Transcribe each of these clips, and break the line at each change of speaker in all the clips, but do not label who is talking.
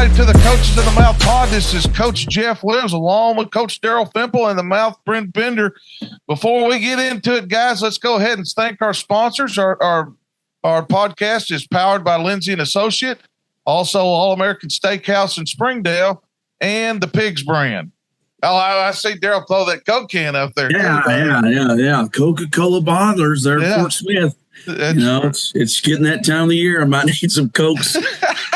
everybody, to the Coaches in the Mouth pod. This is Coach Jeff Williams along with Coach Daryl Fimple and the Mouth Brent Bender. Before we get into it, guys, let's go ahead and thank our sponsors. Our podcast is powered by Lindsay and Associate, also All-American Steakhouse in Springdale, and the Pigs brand. Oh, I see Daryl throw that Coke can up there.
Yeah. Coca-Cola bottlers there at Fort Smith. It's getting that time of the year. I might need some Cokes.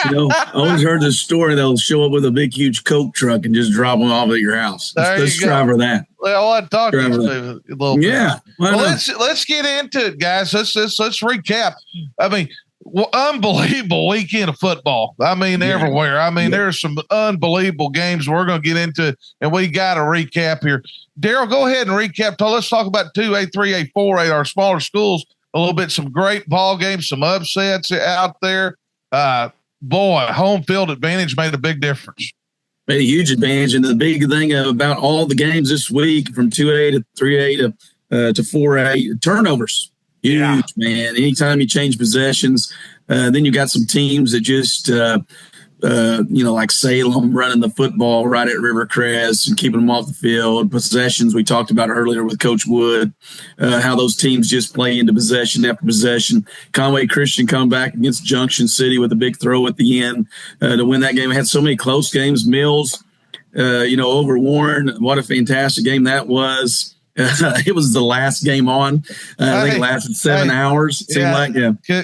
I always heard this story. They'll show up with a big, huge Coke truck and just drop them off at your house. Let's try for that.
Well, I'll talk to you a little bit.
Yeah.
Well, let's get into it, guys. Let's recap. I mean, unbelievable weekend of football. I mean, everywhere. I mean, there's some unbelievable games we're going to get into, and we got to recap here. Daryl, go ahead and recap. Let's talk about 2A, 3A, 4A, our smaller schools a little bit. Some great ball games, some upsets out there. Home field advantage made a big difference.
Made a huge advantage. And the big thing about all the games this week from 2A to 3A to 4A, turnovers. Huge, man. Anytime you change possessions, then you got some teams that just, like Salem running the football right at Rivercrest and keeping them off the field. Possessions, we talked about earlier with Coach Wood, how those teams just play into possession after possession. Conway Christian come back against Junction City with a big throw at the end to win that game. It had so many close games. Mills, over Warren. What a fantastic game that was. It was the last game on. I think it lasted 7 hours. It seemed like,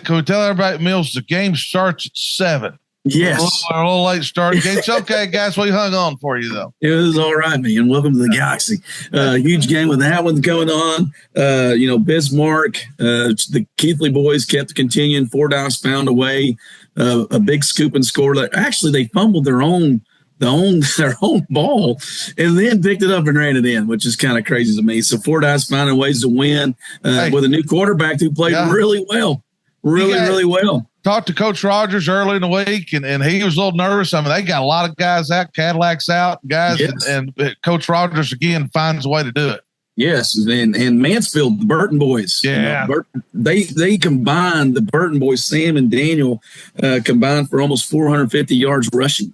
Can we tell everybody, Mills, the game starts at 7?
Yes.
A little late start. It's okay, guys. We hung on for you, though.
It was all right, man. Welcome to the Galaxy. Huge game with that one going on. Bismarck, the Keithley boys kept continuing. Fordyce found a way. A big scoop and score. Actually, they fumbled their own ball and then picked it up and ran it in, which is kind of crazy to me. So Fordyce finding ways to win with a new quarterback who played really well. Really well.
Talked to Coach Rogers early in the week, and he was a little nervous. I mean, they got a lot of guys out, Cadillacs out, guys, and Coach Rogers, again, finds a way to do it.
Yes, and Mansfield, the Burton boys.
Yeah.
They combined, the Burton boys, Sam and Daniel, combined for almost 450 yards rushing.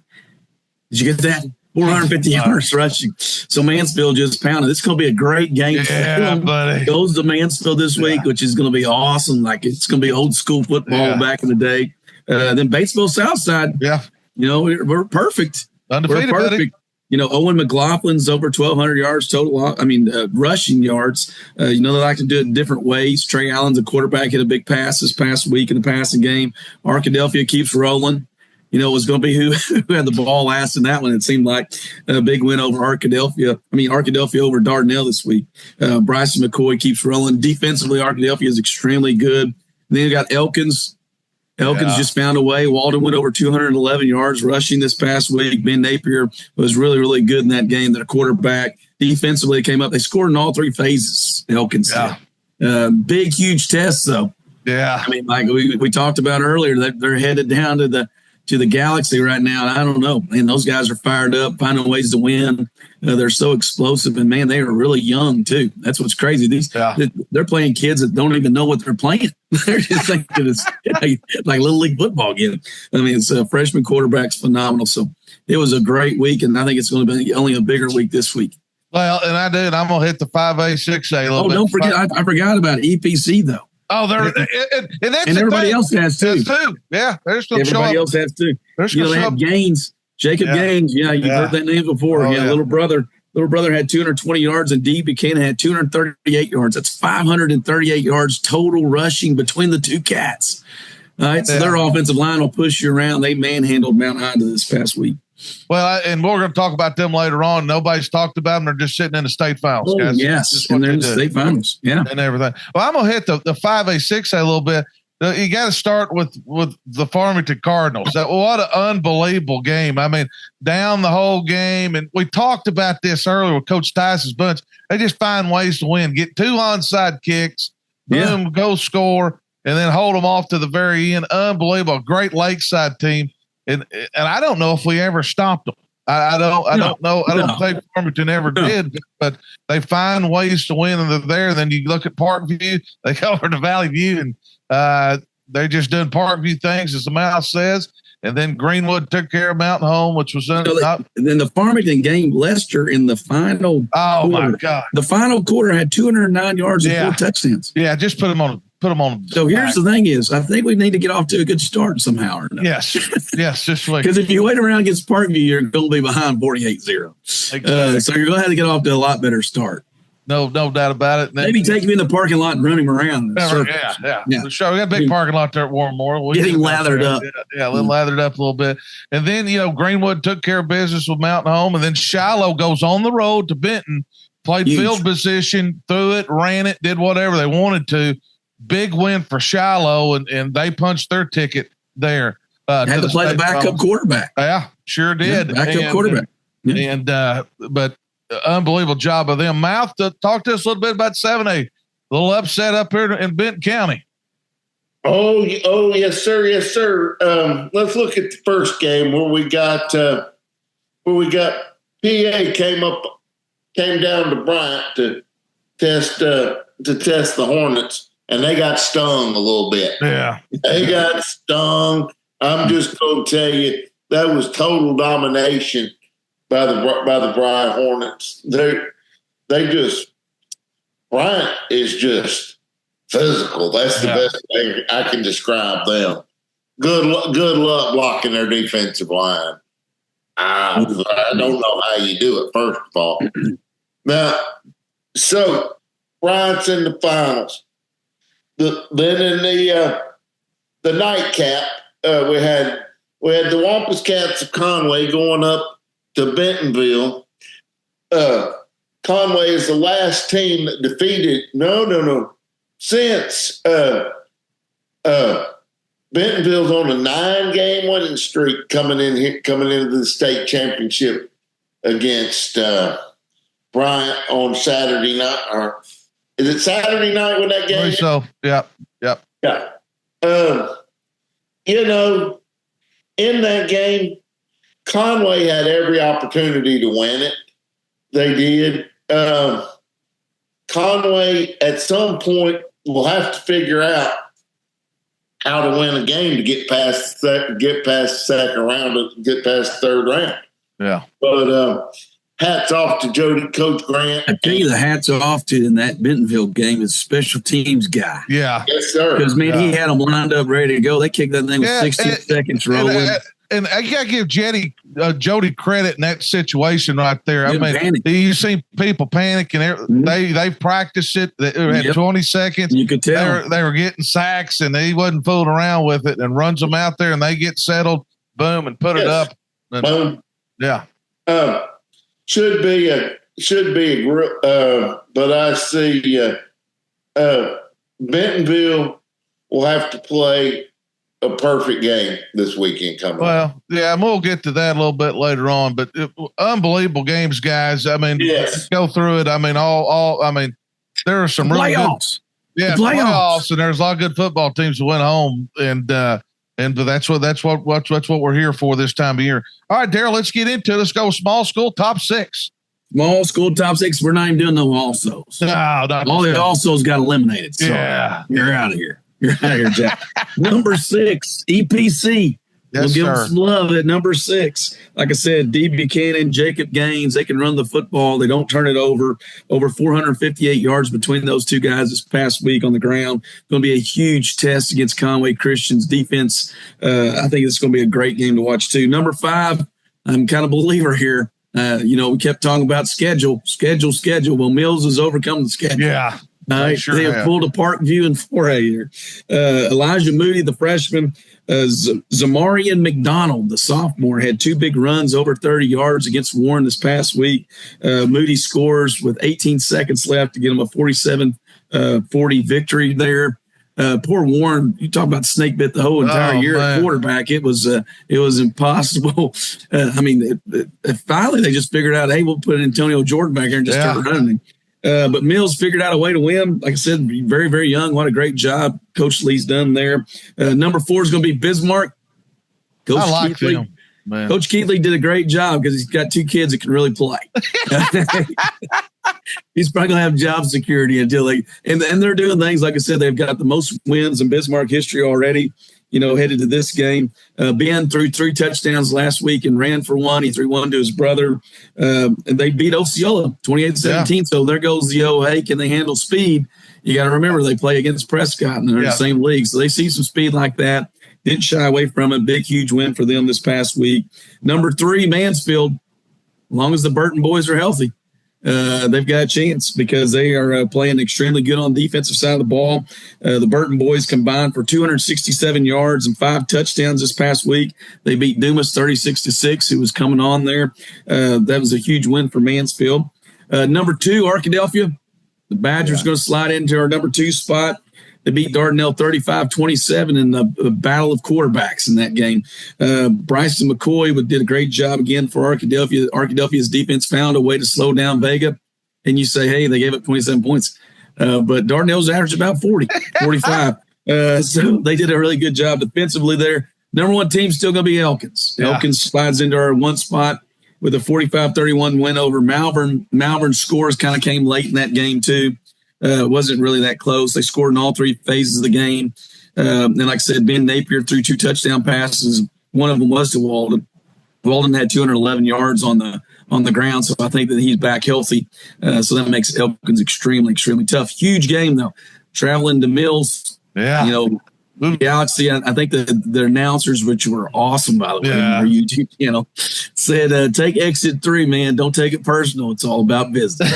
Did you get that? 450 yards rushing. So Mansfield just pounded. This is going to be a great game.
Yeah, buddy.
Goes to Mansfield this week, which is going to be awesome. Like, it's going to be old school football back in the day. Then Batesville Southside. Yeah. We're perfect.
Undefeated,
we're perfect.
Buddy.
Owen McLaughlin's over 1,200 yards total. Rushing yards. They like to do it in different ways. Trey Allen's a quarterback, hit a big pass this past week in the passing game. Arkadelphia keeps rolling. It was going to be who had the ball last in that one. It seemed like a big win over Arkadelphia. Arkadelphia over Dardanelle this week. Bryson McCoy keeps rolling. Defensively, Arkadelphia is extremely good. And then you got Elkins. Elkins just found a way. Walden went over 211 yards rushing this past week. Ben Napier was really, really good in that game. Their quarterback. Defensively, they came up. They scored in all three phases, Elkins. Yeah. Big, huge test, though.
Yeah.
Like we talked about earlier, they're headed down to the Galaxy right now. And I don't know, man, those guys are fired up, finding ways to win. They're so explosive, and man, they are really young too. That's what's crazy. They're playing kids that don't even know what they're playing. They're just thinking it's like little league football game. It's a freshman quarterback's phenomenal. So it was a great week, and I think it's going to be only a bigger week this week.
Well, and I'm going to hit the 5A, 6A a little bit.
Don't forget, I forgot about EPC though.
Oh,
and everybody else has too.
Yeah,
everybody else has too. They have Gaines, Jacob Gaines. Yeah, you've heard that name before. Little brother had 220 yards, and D. Buchanan had 238 yards. That's 538 yards total rushing between the two cats. All right, so their offensive line will push you around. They manhandled Mount Ida this past week.
Well, and we're going to talk about them later on. Nobody's talked about them. They're just sitting in the state finals, guys.
Yes, and they're in the state finals. Yeah.
And everything. Well, I'm going to hit the 5A, 6A a little bit. You got to start with the Farmington Cardinals. What an unbelievable game. Down the whole game. And we talked about this earlier with Coach Tice's bunch. They just find ways to win. Get 2 onside kicks, boom, go score, and then hold them off to the very end. Unbelievable. Great Lakeside team. And I don't know if we ever stopped them. I don't know. I don't think Farmington ever did, but they find ways to win, and they're there. Then you look at Parkview, they go over to Valley View, and they're just doing Parkview things, as the mouth says. And then Greenwood took care of Mountain Home, which was
and then the Farmington game, Leicester in the final.
Oh
quarter,
my God!
The final quarter had 209 yards and 4 touchdowns.
Yeah, just put them on.
So here's the thing: I think we need to get off to a good start somehow. Or no.
Yes, just like
because if you wait around against Parkview, you're going to be behind 48-0. Exactly. So you're going to have to get off to a lot better start.
No doubt about it.
Maybe take him in the parking lot and run him around.
Yeah. Sure, we got a big parking lot there at Warrenmore.
Get him lathered up.
Yeah, lathered up a little bit. And then, Greenwood took care of business with Mountain Home. And then Shiloh goes on the road to Benton, played field position, threw it, ran it, did whatever they wanted to. Big win for Shiloh, and they punched their ticket there.
Had to play the backup quarterback.
Yeah, sure did.
Yeah, backup quarterback.
Yeah. But unbelievable job of them. Mouth, talk to us a little bit about 7A. A little upset up here in Benton County.
Oh, yes, sir. Yes, sir. Let's look at the first game where we got PA came down to Bryant to test the Hornets, and they got stung a little bit.
Yeah.
They got stung. I'm just going to tell you, that was total domination by the Bryant Hornets. Bryant is just physical. That's the best thing I can describe them. Good luck blocking their defensive line. I don't know how you do it, first of all. Now, so Bryant's in the finals. Then in the nightcap, we had the Wampus Cats of Conway going up to Bentonville. Conway is the last team that defeated. No. Since Bentonville's on a 9-game winning streak coming into the state championship against Bryant on Saturday night. Or is it Saturday night when that game?
So, yeah.
In that game, Conway had every opportunity to win it. They did. Conway, at some point, will have to figure out how to win a game to get past the second round, get past the third round.
Yeah.
But hats off to Coach Grant.
I tell you, the hats off to in that Bentonville game is special teams guy.
Yeah.
Yes, sir.
Because, he had them lined up ready to go. They kicked that thing with 16 seconds rolling.
And I got to give Jody credit in that situation right there. You see people panicking. They practiced it. They had 20 seconds.
You could tell.
They were getting sacks, and he wasn't fooling around with it, and runs them out there, and they get settled, boom, and put it up. And,
boom.
Yeah.
Should be a group, but I see Bentonville will have to play a perfect game this weekend coming up.
Well, yeah, and we'll get to that a little bit later on, but unbelievable games, guys.
Yes.
Go through it. There are some really
playoffs.
Good, playoffs, and there's a lot of good football teams that went home, and that's what we're here for this time of year. All right, Daryl, let's get into it. Let's go small school top 6.
Small school top 6. We're not even doing no alsos.
No,
all the alsos got eliminated. So you're out of here. You're out of here, Jack. Number 6, EPC. We'll give them some love at number 6. Like I said, D. Buchanan, Jacob Gaines, they can run the football. They don't turn it over. Over 458 yards between those two guys this past week on the ground. Going to be a huge test against Conway Christian's defense. I think it's going to be a great game to watch, too. Number 5, I'm kind of a believer here. We kept talking about schedule. Well, Mills has overcome the schedule.
Yeah.
They have pulled a Parkview in 4A here. Elijah Moody, the freshman, Zamarian McDonald, the sophomore, had 2 big runs over 30 yards against Warren this past week. Moody scores with 18 seconds left to get him a 47-40 victory there. Poor Warren, you talk about snake bit the whole entire year at quarterback. It was impossible. Finally they just figured out, hey, we'll put Antonio Jordan back here and just start running him. But Mills figured out a way to win. Like I said, very, very young. What a great job Coach Lee's done there. Number 4 is going to be Bismarck.
Coach
Keithley did a great job because he's got 2 kids that can really play. He's probably going to have job security until and they're doing things, like I said, they've got the most wins in Bismarck history already, headed to this game. Ben threw 3 touchdowns last week and ran for 1. He threw 1 to his brother. And they beat Osceola 28-17. Yeah. So there goes hey, can they handle speed? You got to remember they play against Prescott and they're in the same league. So they see some speed like that. Didn't shy away from it. Big, huge win for them this past week. Number 3, Mansfield. As long as the Burton boys are healthy, they've got a chance because they are playing extremely good on the defensive side of the ball. The Burton boys combined for 267 yards and 5 touchdowns this past week. They beat Dumas 36-6, who was coming on there. That was a huge win for Mansfield. Number 2, Arkadelphia. The Badgers going to slide into our number 2 spot. They beat Dardanelle 35-27 in the battle of quarterbacks in that game. Bryson McCoy did a great job again for Arkadelphia. Arkadelphia's defense found a way to slow down Vega. And you say, hey, they gave up 27 points. But Dardanelle's averaged about 45. So they did a really good job defensively there. Number 1 team still going to be Elkins. Yeah. Elkins slides into our 1 spot with a 45-31 win over Malvern. Malvern's scores kind of came late in that game too. It wasn't really that close. They scored in all 3 phases of the game. And like I said, Ben Napier threw 2 touchdown passes. One of them was to Walden. Walden had 211 yards on the ground, so I think that he's back healthy. So that makes Elkins extremely, extremely tough. Huge game, though. Traveling to Mills, Galaxy, I think the announcers, which were awesome, by the way, on YouTube, said, take exit 3, man. Don't take it personal. It's all about business.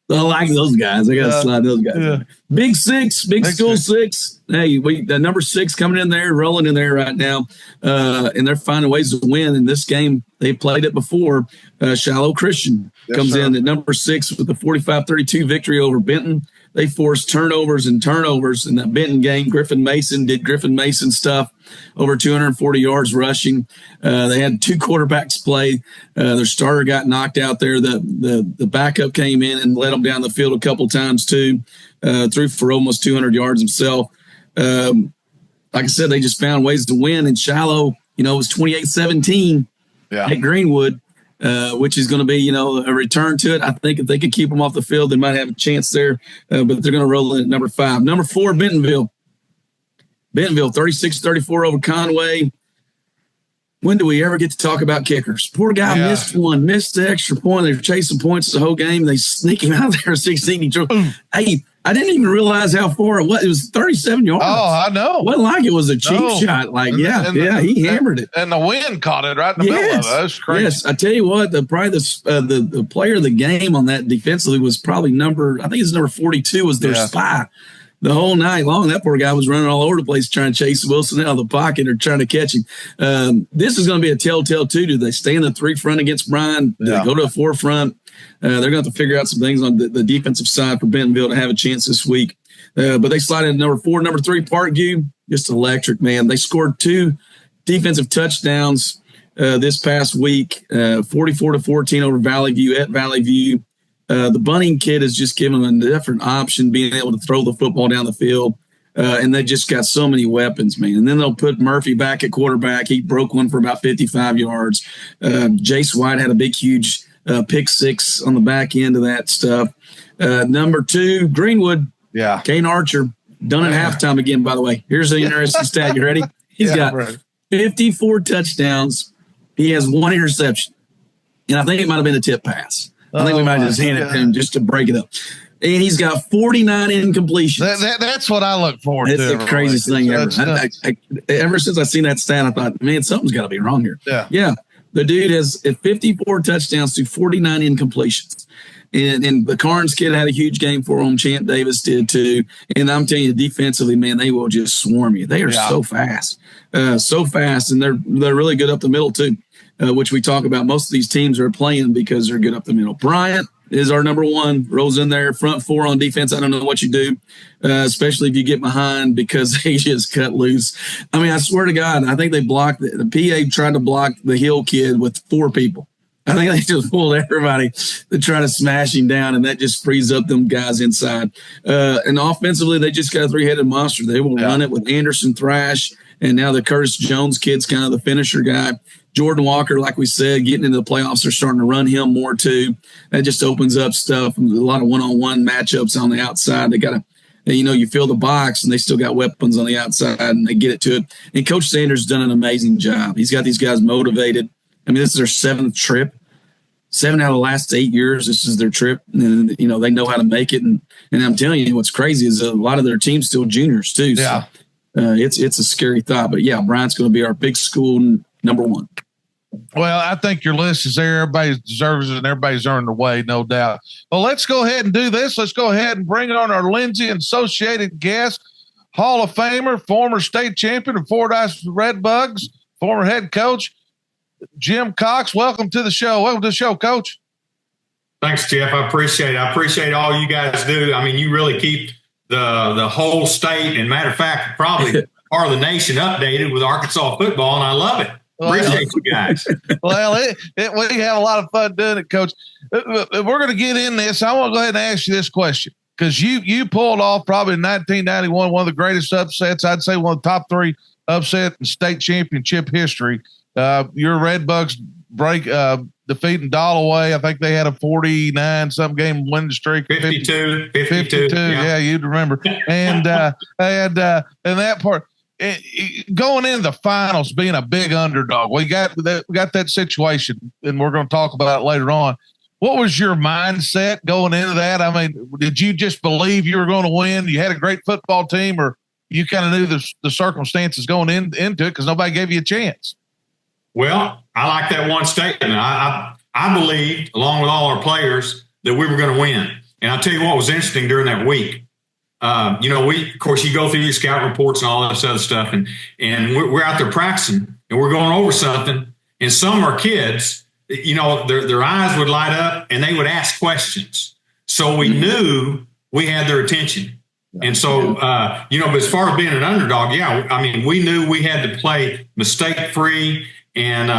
I like those guys. I got to slide those guys. Yeah. Big Six, big School Six. Hey, the number 6 coming in there, rolling in there right now, and they're finding ways to win. In this game, they played it before. Shiloh Christian comes in at number 6 with a 45-32 victory over Benton. They forced turnovers in that Benton game. Griffin Mason did Griffin Mason stuff, over 240 yards rushing. They had 2 quarterbacks play. Their starter got knocked out there. The backup came in and led them down the field a couple times too. Threw for almost 200 yards himself. Like I said, they just found ways to win. And Shiloh, it was 28-17 at Greenwood. Which is going to be, a return to it. I think if they could keep them off the field, they might have a chance there. But they're going to roll in at number 5. Number 4, Bentonville. Bentonville, 36-34 over Conway. When do we ever get to talk about kickers? Poor guy missed the extra point. They were chasing points the whole game. They sneak him out there 16. Hey, I didn't even realize how far it was. It was 37 yards.
Oh, I know.
Wasn't like it was a cheap shot. He hammered it.
And the wind caught it right in the middle of it. That's crazy. Yes, I
tell you what, the player of the game on that defensively was probably number 42 was their spy. The whole night long, that poor guy was running all over the place trying to chase Wilson out of the pocket or trying to catch him. This is going to be a telltale, too. Do they stay in the 3 front against Bryan? Do they go to a 4 front? They're going to have to figure out some things on the defensive side for Bentonville to have a chance this week. But they slide in number 4. Number 3, Parkview, just electric, man. They scored 2 defensive touchdowns this past week, 44-14 over Valley View at Valley View. The Bunning kid has just given them a different option, being able to throw the football down the field. And they just got so many weapons, man. And then they'll put Murphy back at quarterback. He broke one for about 55 yards. Jace White had a big, huge pick 6 on the back end of that stuff. Number 2, Greenwood. Yeah. Kane Archer, done at halftime again, by the way. Here's an interesting stat. You ready? He's got 54 touchdowns. He has 1 interception. And I think it might have been a tip pass. I think we might just hand it to him just to break it up. And he's got 49 incompletions.
That's what I look forward to.
That's the craziest thing ever. Ever since I seen that stat, I thought, man, something's got to be wrong here. Yeah. The dude has 54 touchdowns to 49 incompletions. And the Carnes kid had a huge game for him. Champ Davis did too. And I'm telling you, defensively, man, they will just swarm you. They are so fast. And they're really good up the middle too. Which we talk about. Most of these teams are playing because they're good up the middle. Bryant is our number 1, rolls in there, front 4 on defense. I don't know what you do, especially if you get behind, because they just cut loose. I mean, I swear to God, I think they blocked the PA tried to block the Hill kid with 4 people. I think they just pulled everybody to try to smash him down, and that just frees up them guys inside. And offensively, they just got a 3-headed monster. They will run it with Anderson, Thrash, and now the Curtis Jones kid's kind of the finisher guy. Jordan Walker, like we said, getting into the playoffs, they're starting to run him more too. That just opens up stuff. A lot of one-on-one matchups on the outside. They got to, you fill the box, and they still got weapons on the outside, and they get it to it. And Coach Sanders has done an amazing job. He's got these guys motivated. I mean, this is their 7th trip. 7 out of the last 8 years, this is their trip. And, they know how to make it. And I'm telling you, what's crazy is a lot of their team's still juniors too.
Yeah.
So it's a scary thought. But, yeah, Bryant's going to be our big school number 1.
Well, I think your list is there. Everybody deserves it, and everybody's earned their way, no doubt. Well, let's go ahead and do this. Let's go ahead and bring on our Lindsay and Associated guest, Hall of Famer, former state champion of Fordyce Redbugs, former head coach, Jim Cox. Welcome to the show. Welcome to the show, Coach.
Thanks, Jeff. I appreciate it. I appreciate all you guys do. I mean, you really keep the whole state, and matter of fact, probably part of the nation updated with Arkansas football, and I love it. Appreciate you guys.
Well, we have a lot of fun doing it, Coach. We're going to get in this. I want to go ahead and ask you this question, because you pulled off probably in 1991 one of the greatest upsets. I'd say one of the top 3 upset in state championship history. Your Redbugs defeating Dalloway. I think they had a 49-something game winning streak.
52.
Yeah, you'd remember. And that part. Going into the finals, being a big underdog, we got that situation, and we're going to talk about it later on. What was your mindset going into that? I mean, did you just believe you were going to win? You had a great football team, or you kind of knew the circumstances going into it because nobody gave you a chance?
Well, I like that one statement. I believed, along with all our players, that we were going to win. And I'll tell you what was interesting during that week. Of course, you go through your scout reports and all this other stuff, and we're out there practicing, and we're going over something, and some of our kids, their eyes would light up, and they would ask questions. So we knew we had their attention. And so, but as far as being an underdog, we knew we had to play mistake-free, and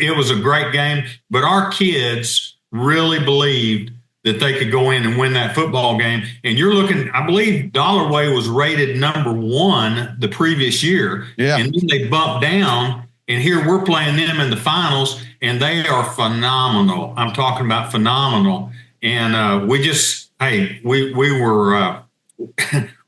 it was a great game. But our kids really believed that they could go in and win that football game. And you're looking, I believe Dalloway was rated number 1 the previous year. Yeah. And then they bumped down, and here we're playing them in the finals, and they are phenomenal. I'm talking about phenomenal. And we were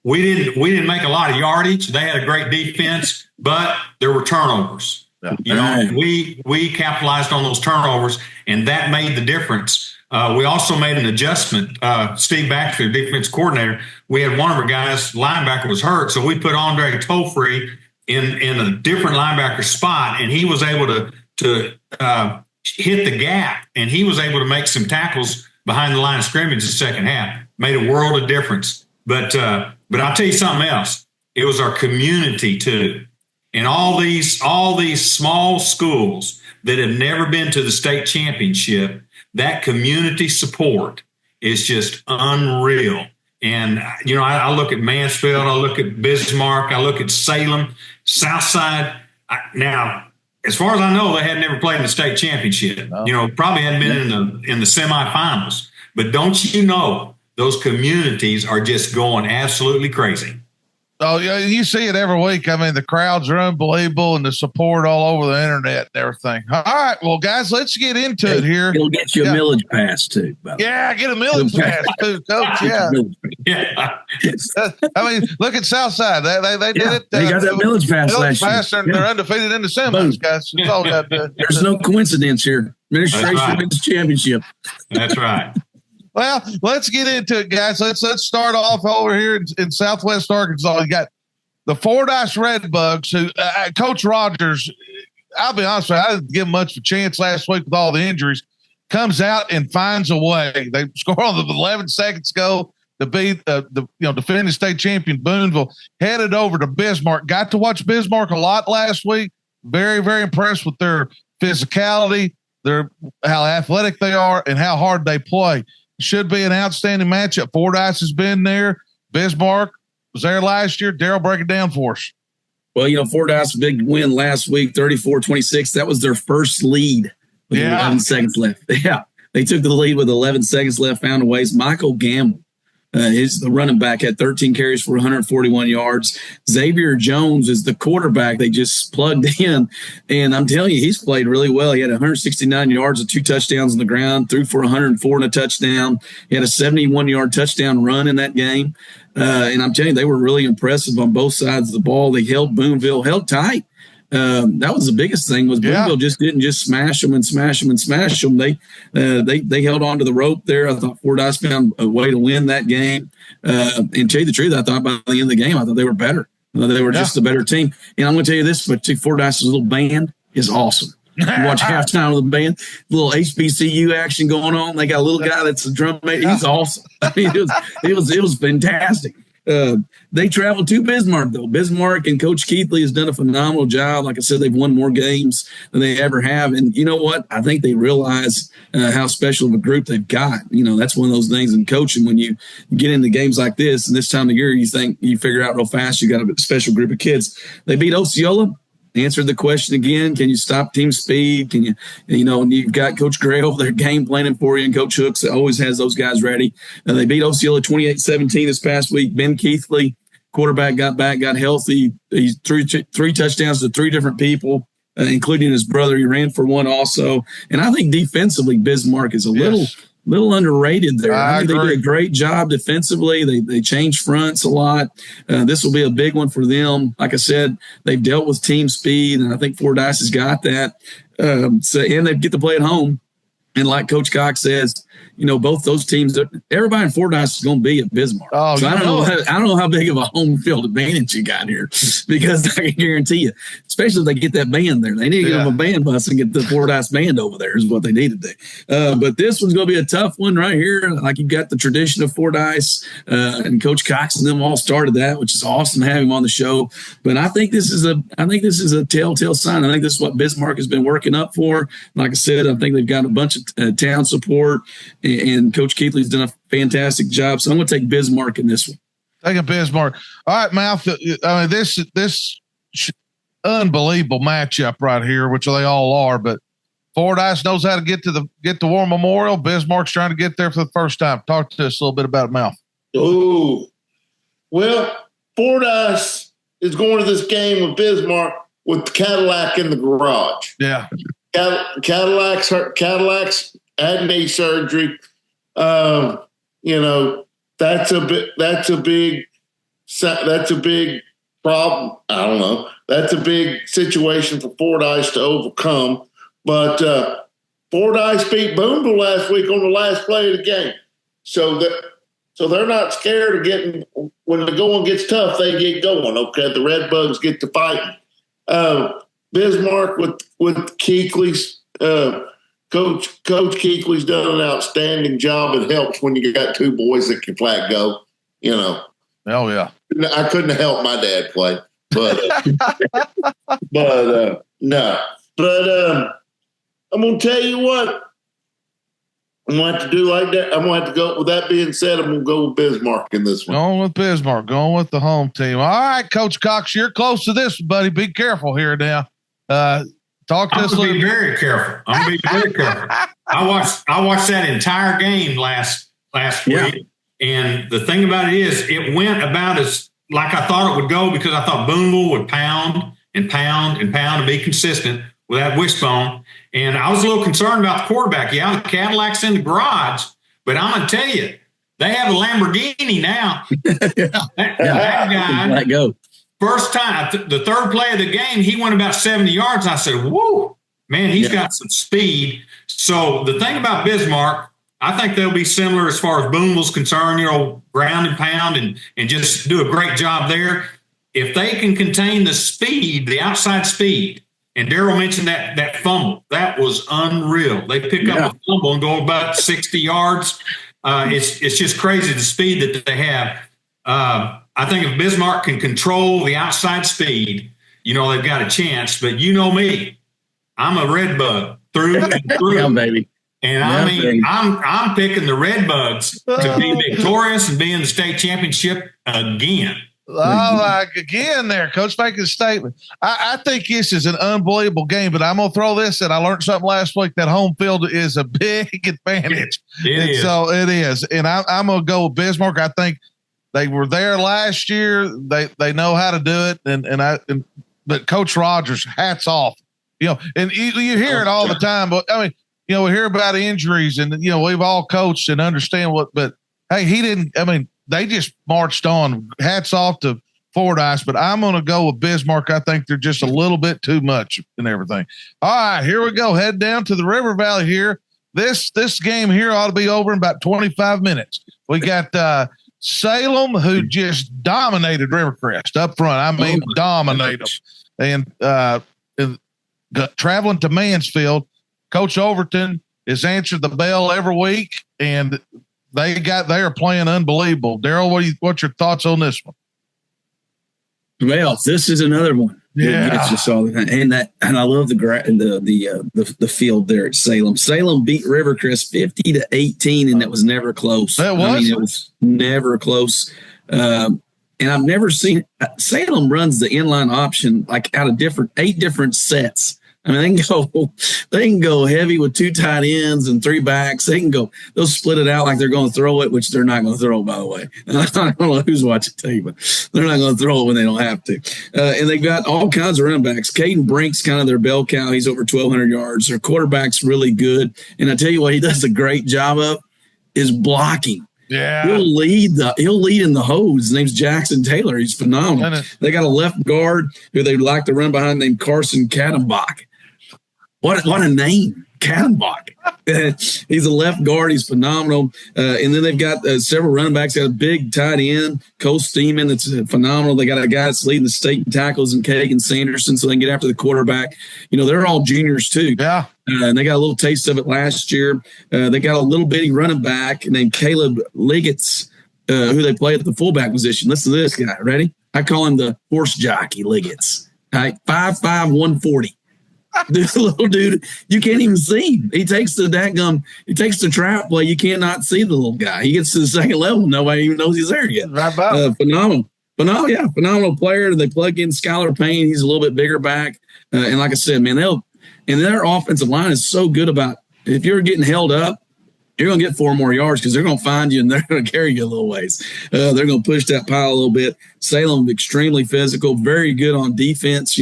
we didn't make a lot of yardage. They had a great defense, but there were turnovers. Yeah. We capitalized on those turnovers, and that made the difference. We also made an adjustment. Steve Baxter, defense coordinator, we had one of our guys, linebacker, was hurt, so we put Andre Tofree in a different linebacker spot, and he was able to hit the gap, and he was able to make some tackles behind the line of scrimmage the second half. Made a world of difference. But I'll tell you something else. It was our community too, and all these small schools that have never been to the state championship. That community support is just unreal. And, I look at Mansfield, I look at Bismarck, I look at Salem, Southside. Now, as far as I know, they had never played in the state championship. No. Probably hadn't been in the semifinals. But don't you know, those communities are just going absolutely crazy.
Oh, yeah, you see it every week. I mean, the crowds are unbelievable, and the support all over the internet and everything. All right, well, guys, let's get into it here.
It'll get you a millage pass too.
Yeah, get a millage pass too, Coach. Yeah. I mean, look at Southside. They did it.
They got that millage pass last year.
They're undefeated in the semis, guys. It's all got,
There's no coincidence here. Administration wins championship.
That's right.
Well, let's get into it, guys. Let's start off over here in Southwest Arkansas. You got the Fordyce Redbugs, who Coach Rogers, I'll be honest with you, I didn't give him much of a chance last week with all the injuries. Comes out and finds a way. They score on the 11 seconds go to beat the defending state champion Boonville. Headed over to Bismarck. Got to watch Bismarck a lot last week. Very, very impressed with their physicality, how athletic they are, and how hard they play. Should be an outstanding matchup. Fordyce has been there. Bismarck was there last year. Daryl, break it down for us.
Well, Fordyce, big win last week, 34-26. That was their first lead with 11 seconds left. Yeah, they took the lead with 11 seconds left, found a ways. Michael Gamble The running back had 13 carries for 141 yards. Xavier Jones is the quarterback they just plugged in. And I'm telling you, he's played really well. He had 169 yards and 2 touchdowns on the ground, threw for 104 and a touchdown. He had a 71-yard touchdown run in that game. And I'm telling you, they were really impressive on both sides of the ball. They held Boonville, held tight. That was the biggest thing was Boonville just didn't just smash them. They held on to the rope there. I thought Fordyce found a way to win that game. And to tell you the truth, I thought by the end of the game, I thought they were better. They were just a better team. And I'm going to tell you this, but Fordyce's little band is awesome. You watch halftime with the band, little HBCU action going on. They got a little guy that's a drum mate. He's awesome. I mean, it was fantastic. They traveled to Bismarck, though. Bismarck and Coach Keithley has done a phenomenal job. Like I said, they've won more games than they ever have. And you know what? I think they realize how special of a group they've got. That's one of those things in coaching when you get into games like this and this time of year, you figure out real fast you got a special group of kids. They beat Osceola. Answered the question again. Can you stop team speed? Can and you've got Coach Gray over there game planning for you, and Coach Hooks always has those guys ready. They beat Osceola 28-17 this past week. Ben Keithley, quarterback, got back, got healthy. He threw 3 touchdowns to 3 different people, including his brother. He ran for 1 also. And I think defensively, Bismarck is a little underrated there. I think they did a great job defensively. They changed fronts a lot. This will be a big one for them. Like I said, they've dealt with team speed, and I think Fordyce has got that. And they get to play at home. And like Coach Cox says, both those teams, everybody in Fordyce is going to be at Bismarck. I don't know how big of a home field advantage you got here, because I can guarantee you, especially if they get that band there, they need to get them a band bus and get the Fordyce band over there is what they need to do. But this one's going to be a tough one right here. Like, you've got the tradition of Fordyce, and Coach Cox and them all started that, which is awesome to have him on the show. But I think this is a telltale sign. I think this is what Bismarck has been working up for. Like I said, I think they've got a bunch of town support, and Coach Keithley's done a fantastic job. So I'm going to take Bismarck in this one.
Take a Bismarck. All right, Mouth. I mean, this unbelievable matchup right here, which they all are. But Fordyce knows how to get to War Memorial. Bismarck's trying to get there for the first time. Talk to us a little bit about it, Mouth.
Oh, well, Fordyce is going to this game with Bismarck with the Cadillac in the garage.
Yeah.
Cadillac's had knee surgery. That's a big problem. I don't know. That's a big situation for Fordyce to overcome. But Fordyce beat Boonville last week on the last play of the game. So they're not scared of getting, when the going gets tough, they get going. Okay, the Red Bugs get to fighting. Bismarck with Keithley's Coach Keithley's done an outstanding job. It helps when you got 2 boys that can flat go.
Oh yeah.
I couldn't help my dad play, but no. But I'm gonna tell you what. I'm going to have to do like that. I'm going to have to go. With that being said, I'm going to go with Bismarck in this one.
Going with Bismarck. Going with the home team. All right, Coach Cox, you're close to this, buddy. Be careful here now. Talk to us.
I'm going to be very careful. I watched that entire game last week, and the thing about it is, it went about as like I thought it would go, because I thought Boonville would pound and pound and pound and be consistent with that wishbone. And I was a little concerned about the quarterback. Yeah, the Cadillac's in the garage, but I'm going to tell you, they have a Lamborghini now. That guy,
let go.
First time, the third play of the game, he went about 70 yards. I said, whoa, man, he's got some speed. So the thing about Bismarck, I think they'll be similar as far as Boonville's concerned, ground and pound and just do a great job there. If they can contain the speed, the outside speed, and Darryl mentioned that fumble. That was unreal. They pick up a fumble and go about 60 yards. It's just crazy the speed that they have. I think if Bismarck can control the outside speed, they've got a chance. But you know me, I'm a Red Bug through and through.
Yeah, baby.
And I'm picking the Red Bugs to be victorious and be in the state championship again.
Like again there, Coach making a statement. I think this is an unbelievable game, but I'm going to throw this in. I learned something last week that home field is a big advantage. So it is. And I'm going to go with Bismarck. I think they were there last year. They know how to do it. But Coach Rogers, hats off. And you hear it all the time, but I mean, we hear about injuries and, we've all coached and understand but hey, he didn't, I mean, they just marched on. Hats off to Fordyce, but I'm going to go with Bismarck. I think they're just a little bit too much and everything. All right, here we go. Head down to the River Valley here. This game here ought to be over in about 25 minutes. We got Salem, who just dominated Rivercrest up front. I mean, dominated them. And traveling to Mansfield, Coach Overton has answered the bell every week, and they are playing unbelievable. Daryl, what's your thoughts on this one?
Well, this is another one.
Yeah,
and I love the field there at Salem. Salem beat Rivercrest 50-18, and that was never close.
It
was never close. And I've never seen Salem runs the inline option like out of 8 different sets. I mean, they can go heavy with 2 tight ends and 3 backs. They'll split it out like they're going to throw it, which they're not going to throw, by the way. I don't know who's watching TV, but they're not going to throw it when they don't have to. And they've got all kinds of running backs. Caden Brink's kind of their bell cow. He's over 1,200 yards. Their quarterback's really good. And I tell you what, he does a great job of is blocking.
Yeah,
he'll lead in the hose. His name's Jackson Taylor. He's phenomenal. They got a left guard who they like to run behind named Carson Kattenbach. What a name, Kattenbach. He's a left guard. He's phenomenal. And then they've got several running backs. Got a big tight end, Cole Steeman, that's phenomenal. They got a guy that's leading the state in tackles, and Kagan Sanderson, so they can get after the quarterback. They're all juniors too.
Yeah.
And they got a little taste of it last year. They got a little bitty running back named Caleb Liggets, who they play at the fullback position. Listen to this guy. Ready? I call him the horse jockey Liggets. All right, 5'5", 140. This little dude, you can't even see him. He takes the trap play. You cannot see the little guy. He gets to the second level. Nobody even knows he's there yet. Phenomenal player. They plug in Skylar Payne. He's a little bit bigger back. And like I said, man, their offensive line is so good about if you're getting held up, you're going to get 4 more yards because they're going to find you and they're going to carry you a little ways. They're going to push that pile a little bit. Salem, extremely physical, very good on defense.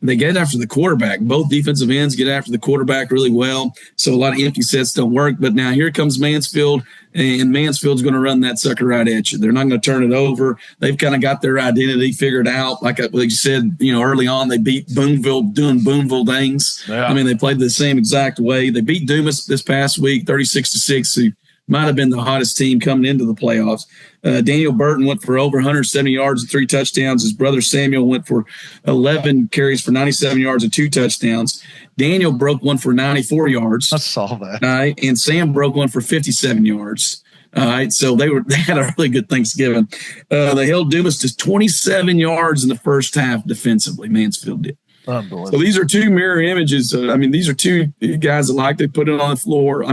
They get after the quarterback. Both defensive ends get after the quarterback really well. So a lot of empty sets don't work. But now here comes Mansfield, and Mansfield's going to run that sucker right at you. They're not going to turn it over. They've kind of got their identity figured out. Like you said, early on, they beat Boonville doing Boonville things. Yeah. I mean, they played the same exact way. They beat Dumas this past week, 36-6, who might have been the hottest team coming into the playoffs. Daniel Burton went for over 170 yards and 3 touchdowns. His brother Samuel went for 11 carries for 97 yards and 2 touchdowns. Daniel broke one for 94 yards.
I saw that.
And Sam broke one for 57 yards. All right, so they had a really good Thanksgiving. They held Dumas to 27 yards in the first half defensively. Mansfield did.
Unbelievable.
So these are 2 mirror images. These are 2 guys that like to put it on the floor.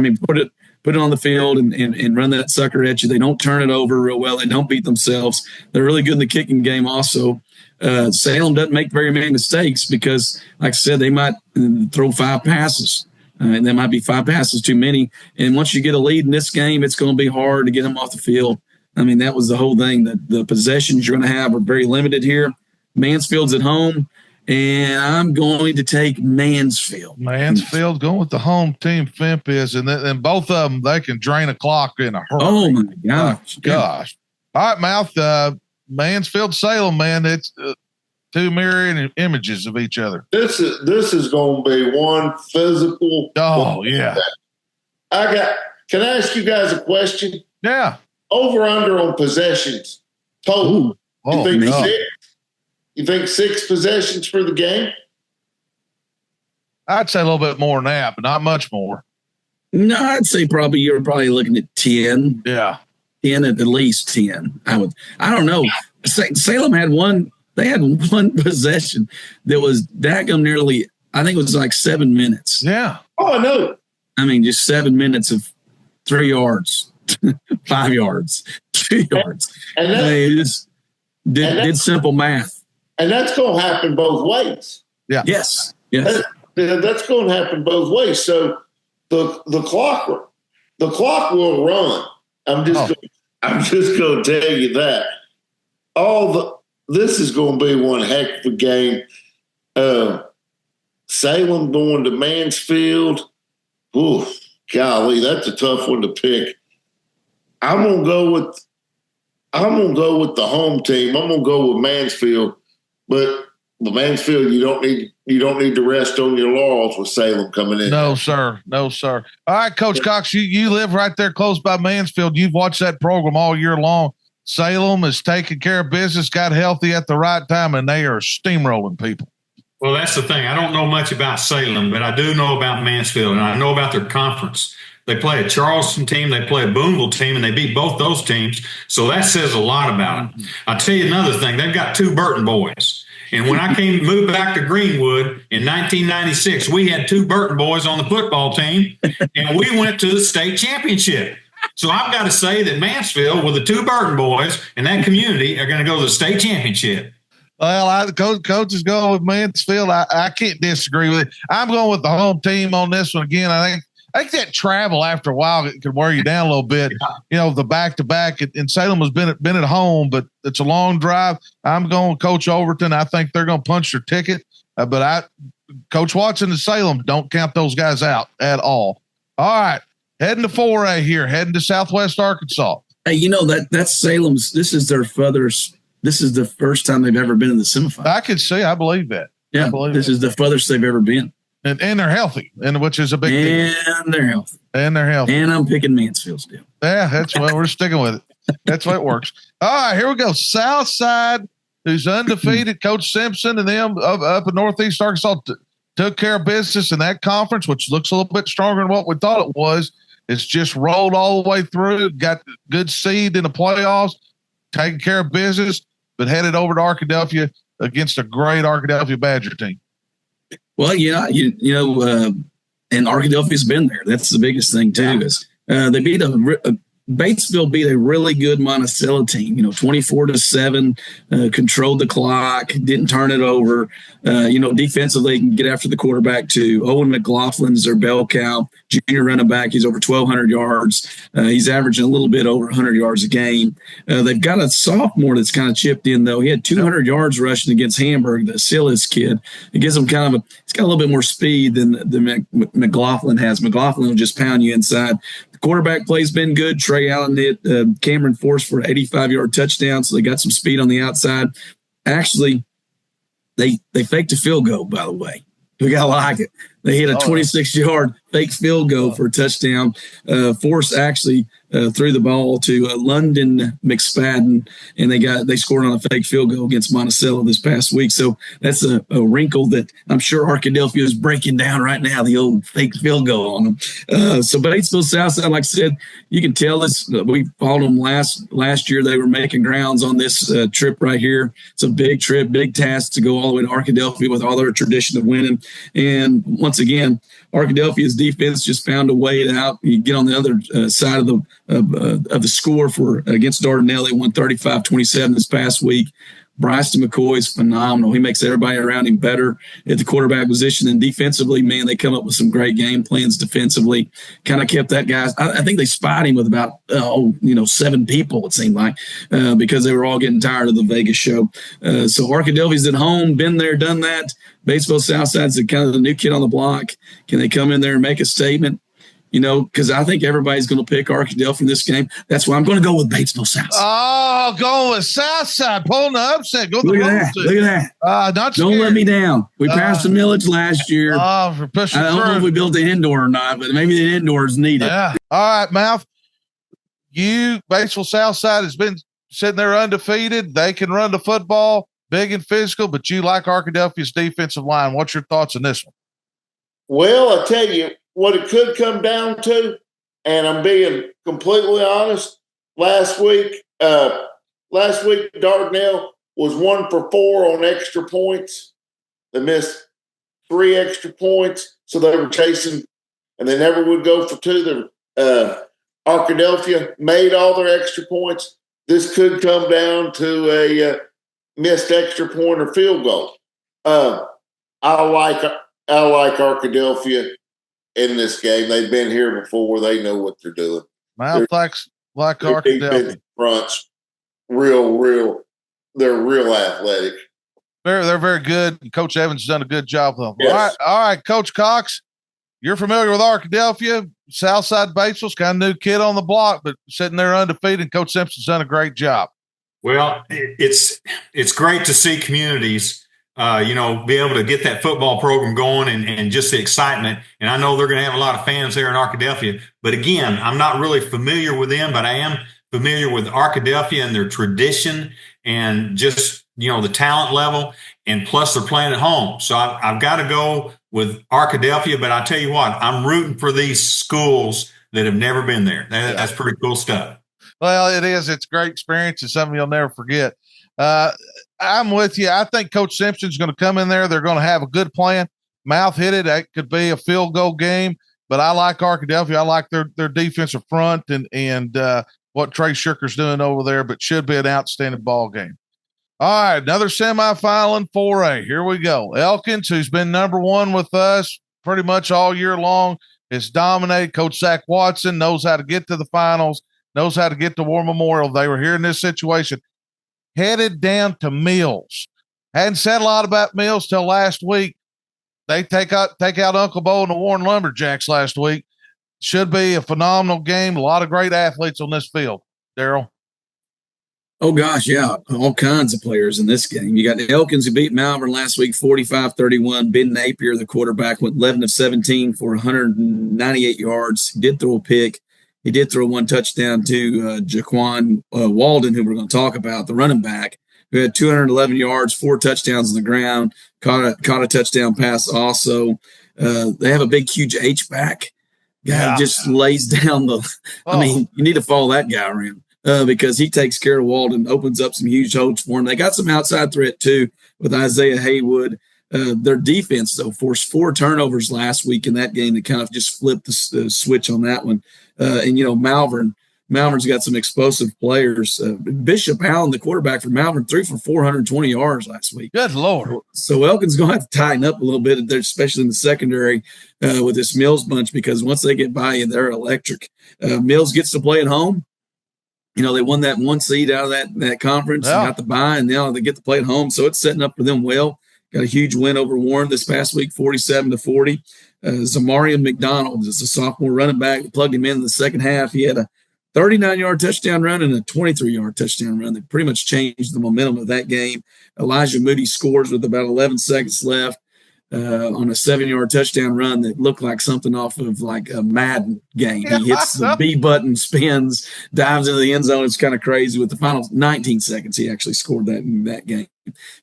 Put it on the field and run that sucker at you. They don't turn it over real well. They don't beat themselves. They're really good in the kicking game also. Salem doesn't make very many mistakes because, like I said, they might throw 5 passes. And there might be 5 passes too many. And once you get a lead in this game, it's going to be hard to get them off the field. I mean, that was the whole thing. The possessions you're going to have are very limited here. Mansfield's at home. And I'm going to take Mansfield.
Mansfield going with the home team, Fimp is, and both of them, they can drain a clock in a hurry.
Oh, my gosh.
All right, Mouth, Mansfield, Salem, man, it's 2 mirroring images of each other.
This is going to be one physical.
Oh, yeah.
Can I ask you guys a question?
Yeah.
Over under on possessions total. You think 6 possessions for the game?
I'd say a little bit more than that, but not much more.
No, I'd say you're probably looking at 10.
Yeah.
10 at least 10. I don't know. Salem had one possession that was daggum nearly, I think it was like 7 minutes.
Yeah.
Oh, I know.
I mean, just 7 minutes of 3 yards, 5 yards, 2 yards.
And
Did simple math.
And that's going to happen both ways.
Yeah.
Yes.
That's going to happen both ways. So the clock will run. I'm just going to tell you that. This is going to be one heck of a game. Salem going to Mansfield. Ooh, golly, that's a tough one to pick. I'm gonna go with the home team. I'm gonna go with Mansfield, but the Mansfield, you don't need to rest on your laurels with Salem coming in.
No, sir. All right, Coach Cox, you live right there close by Mansfield. You've watched that program all year long. Salem is taking care of business, got healthy at the right time, and they are steamrolling people.
Well, that's the thing. I don't know much about Salem, but I do know about Mansfield, and I know about their conference. They play a Charleston team, they play a Boonville team, and they beat both those teams. So that says a lot about them. I'll tell you another thing. They've got 2 Burton boys. And when I moved back to Greenwood in 1996, we had 2 Burton boys on the football team, and we went to the state championship. So I've got to say that Mansfield, with the 2 Burton boys in that community, are going to go to the state championship.
Well, coach is going with Mansfield. I can't disagree with it. I'm going with the home team on this one again. I think that travel after a while it could wear you down a little bit. You know, the back-to-back, and Salem has been at home, but it's a long drive. I'm going with Coach Overton. I think they're going to punch their ticket. But Coach Watson and Salem, don't count those guys out at all. All right, heading to 4A here, heading to Southwest Arkansas.
Hey, you know that's Salem's. This is their furthest. This is the first time they've ever been in the semifinal.
I can see. I believe that.
Yeah, this is the furthest they've ever been.
And they're healthy, and which is a big deal.
And they're healthy. And I'm picking Mansfield still.
Yeah, that's what we're sticking with it. That's why it works. All right, here we go. Southside, who's undefeated. Coach Simpson and them up in Northeast Arkansas took care of business in that conference, which looks a little bit stronger than what we thought it was. It's just rolled all the way through. Got good seed in the playoffs, taking care of business, but headed over to Arkadelphia against a great Arkadelphia Badger team.
Well, and Arkadelphia's been there. That's the biggest thing too. Is they beat Batesville beat a really good Monticello team. 24-7, controlled the clock, didn't turn it over. Defensively can get after the quarterback too. Owen McLaughlin's their bell cow, junior running back. He's over 1,200 yards. He's averaging a little bit over 100 yards a game. They've got a sophomore that's kind of chipped in though. He had 200 yards rushing against Hamburg, the Silas kid. It gives him he's got a little bit more speed than McLaughlin has. McLaughlin will just pound you inside. Quarterback play's been good. Trey Allen hit Cameron Force for an 85-yard touchdown, so they got some speed on the outside. Actually, they faked a field goal, by the way. We got to like it. They hit a 26-yard fake field goal for a touchdown. Force actually threw the ball to London McSpadden, and they scored on a fake field goal against Monticello this past week. So that's a wrinkle that I'm sure Arkadelphia is breaking down right now, the old fake field goal on them. So Batesville Southside, like I said, you can tell this. We followed them last year. They were making grounds on this trip right here. It's a big trip, big task to go all the way to Arkadelphia with all their tradition of winning. And once again, Arkadelphia's defense just found a way out. You get on the other side of the score against Dardanelle. They won 35-27 this past week. Bryson McCoy is phenomenal. He makes everybody around him better at the quarterback position. And defensively, man, they come up with some great game plans defensively. Kind of kept that guy. I think they spied him with about 7 people, it seemed like, because they were all getting tired of the Vegas show. So Arkadelphia's at home, been there, done that. Batesville Southside's kind of the new kid on the block. Can they come in there and make a statement? Because I think everybody's going to pick Arkadelphia in this game. That's why I'm going to go with Batesville Southside.
Oh, going with Southside, pulling the upset.
Look at that. Don't let me down. We passed the millage last year.
For pushing
I don't know if we built the indoor or not, but maybe the indoor is needed.
Yeah. All right, Mouth. Batesville Southside has been sitting there undefeated. They can run the football, big and physical, but you like Arkadelphia's defensive line. What's your thoughts on this one?
Well, I tell you, what it could come down to, and I'm being completely honest, last week Dardanelle was 1 for 4 on extra points. They missed 3 extra points, so they were chasing, and they never would go for 2. Arkadelphia made all their extra points. This could come down to missed extra point or field goal. I like Arkadelphia in this game. They've been here before. They know what they're doing.
Mouth like Arkadelphia.
Fronts, real. They're real athletic.
They're very good. Coach Evans has done a good job with them.
Yes.
All right, Coach Cox. You're familiar with Arkadelphia, Southside Batesville's kind of new kid on the block, but sitting there undefeated. Coach Simpson's done a great job.
Well, it's great to see communities, be able to get that football program going and just the excitement. And I know they're going to have a lot of fans there in Arkadelphia. But again, I'm not really familiar with them, but I am familiar with Arkadelphia and their tradition and just, the talent level. And plus they're playing at home. So I've got to go with Arkadelphia. But I tell you what, I'm rooting for these schools that have never been there. That's pretty cool stuff.
Well, it is. It's a great experience. It's something you'll never forget. I'm with you. I think Coach Simpson's going to come in there. They're going to have a good plan. Mouth hit it. That could be a field goal game, but I like Arkadelphia. I like their defensive front and what Trey Shirker's doing over there, but should be an outstanding ball game. All right, another semifinal in 4A. Here we go. Elkins, who's been number one with us pretty much all year long, has dominated. Coach Zach Watson knows how to get to the finals, knows how to get to War Memorial. They were here in this situation. Headed down to Mills. Hadn't said a lot about Mills till last week. They take out Uncle Bo and the Warren Lumberjacks last week. Should be a phenomenal game. A lot of great athletes on this field. Daryl.
Oh, gosh, yeah. All kinds of players in this game. You got Elkins, who beat Malvern last week 45-31. Ben Napier, the quarterback, went 11 of 17 for 198 yards. He did throw a pick. He did throw one touchdown to Jaquan Walden, who we're going to talk about, the running back, who had 211 yards, 4 touchdowns on the ground, caught a touchdown pass also. They have a big, huge H-back. Guy just lays down I mean, you need to follow that guy around. Because he takes care of Walden, opens up some huge holes for him. They got some outside threat, too, with Isaiah Haywood. Their defense, though, forced 4 turnovers last week in that game that kind of just flipped the switch on that one. Malvern's got some explosive players. Bishop Allen, the quarterback for Malvern, threw for 420 yards last week.
Good Lord.
So Elkin's going to have to tighten up a little bit, especially in the secondary with this Mills bunch, because once they get by you, they're electric. Mills gets to play at home. They won that 1 seed out of that conference and got the bye, and now they get to play at home. So it's setting up for them well. Got a huge win over Warren this past week, 47-40. Zamarian McDonald is a sophomore running back. They plugged him in the second half. He had a 39-yard touchdown run and a 23-yard touchdown run. They pretty much changed the momentum of that game. Elijah Moody scores with about 11 seconds left. On a 7-yard touchdown run that looked like something off of like a Madden game. He hits the B button, spins, dives into the end zone. It's kind of crazy. With the final 19 seconds, he actually scored that in that game.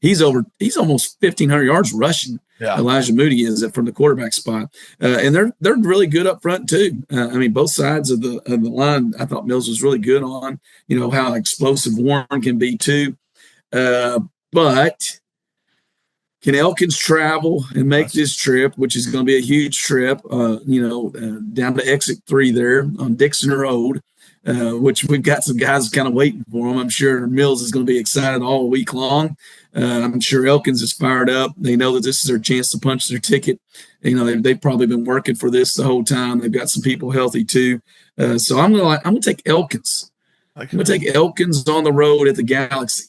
He's almost 1,500 yards rushing. Yeah. Elijah Moody is from the quarterback spot. And they're really good up front too. Both sides of the line, I thought Mills was really good on, how explosive Warren can be too. But can Elkins travel and make this trip, which is going to be a huge trip, down to exit 3 there on Dixon Road, which we've got some guys kind of waiting for them. I'm sure Mills is going to be excited all week long. I'm sure Elkins is fired up. They know that this is their chance to punch their ticket. They've probably been working for this the whole time. They've got some people healthy too. So I'm going to take Elkins. I'm going to take Elkins on the road at the Galaxy.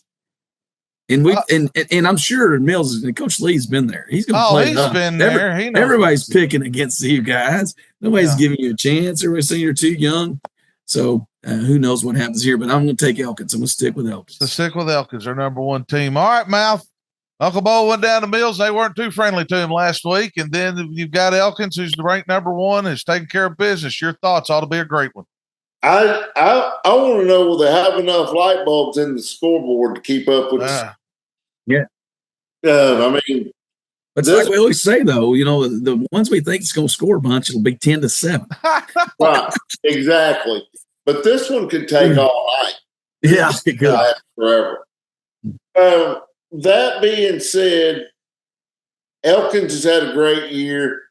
And I'm sure Mills and Coach Lee's been there. He's going to play.
He's been there.
Everybody's picking against you guys. Nobody's giving you a chance. Everybody's saying you're too young. So who knows what happens here? But I'm going to take Elkins. I'm going to stick with Elkins.
Their number one team. All right, Mouth. Uncle Bo went down to Mills. They weren't too friendly to him last week. And then you've got Elkins, who's ranked number 1, is taking care of business. Your thoughts? Ought to be a great one.
I want to know, will they have enough light bulbs in the scoreboard to keep up with this?
Yeah. It's like we always say, though, the ones we think is going to score a bunch, it'll be 10-7.
Right, exactly. But this one could take all night.
Yeah, it could.
Forever. That being said, Elkins has had a great year.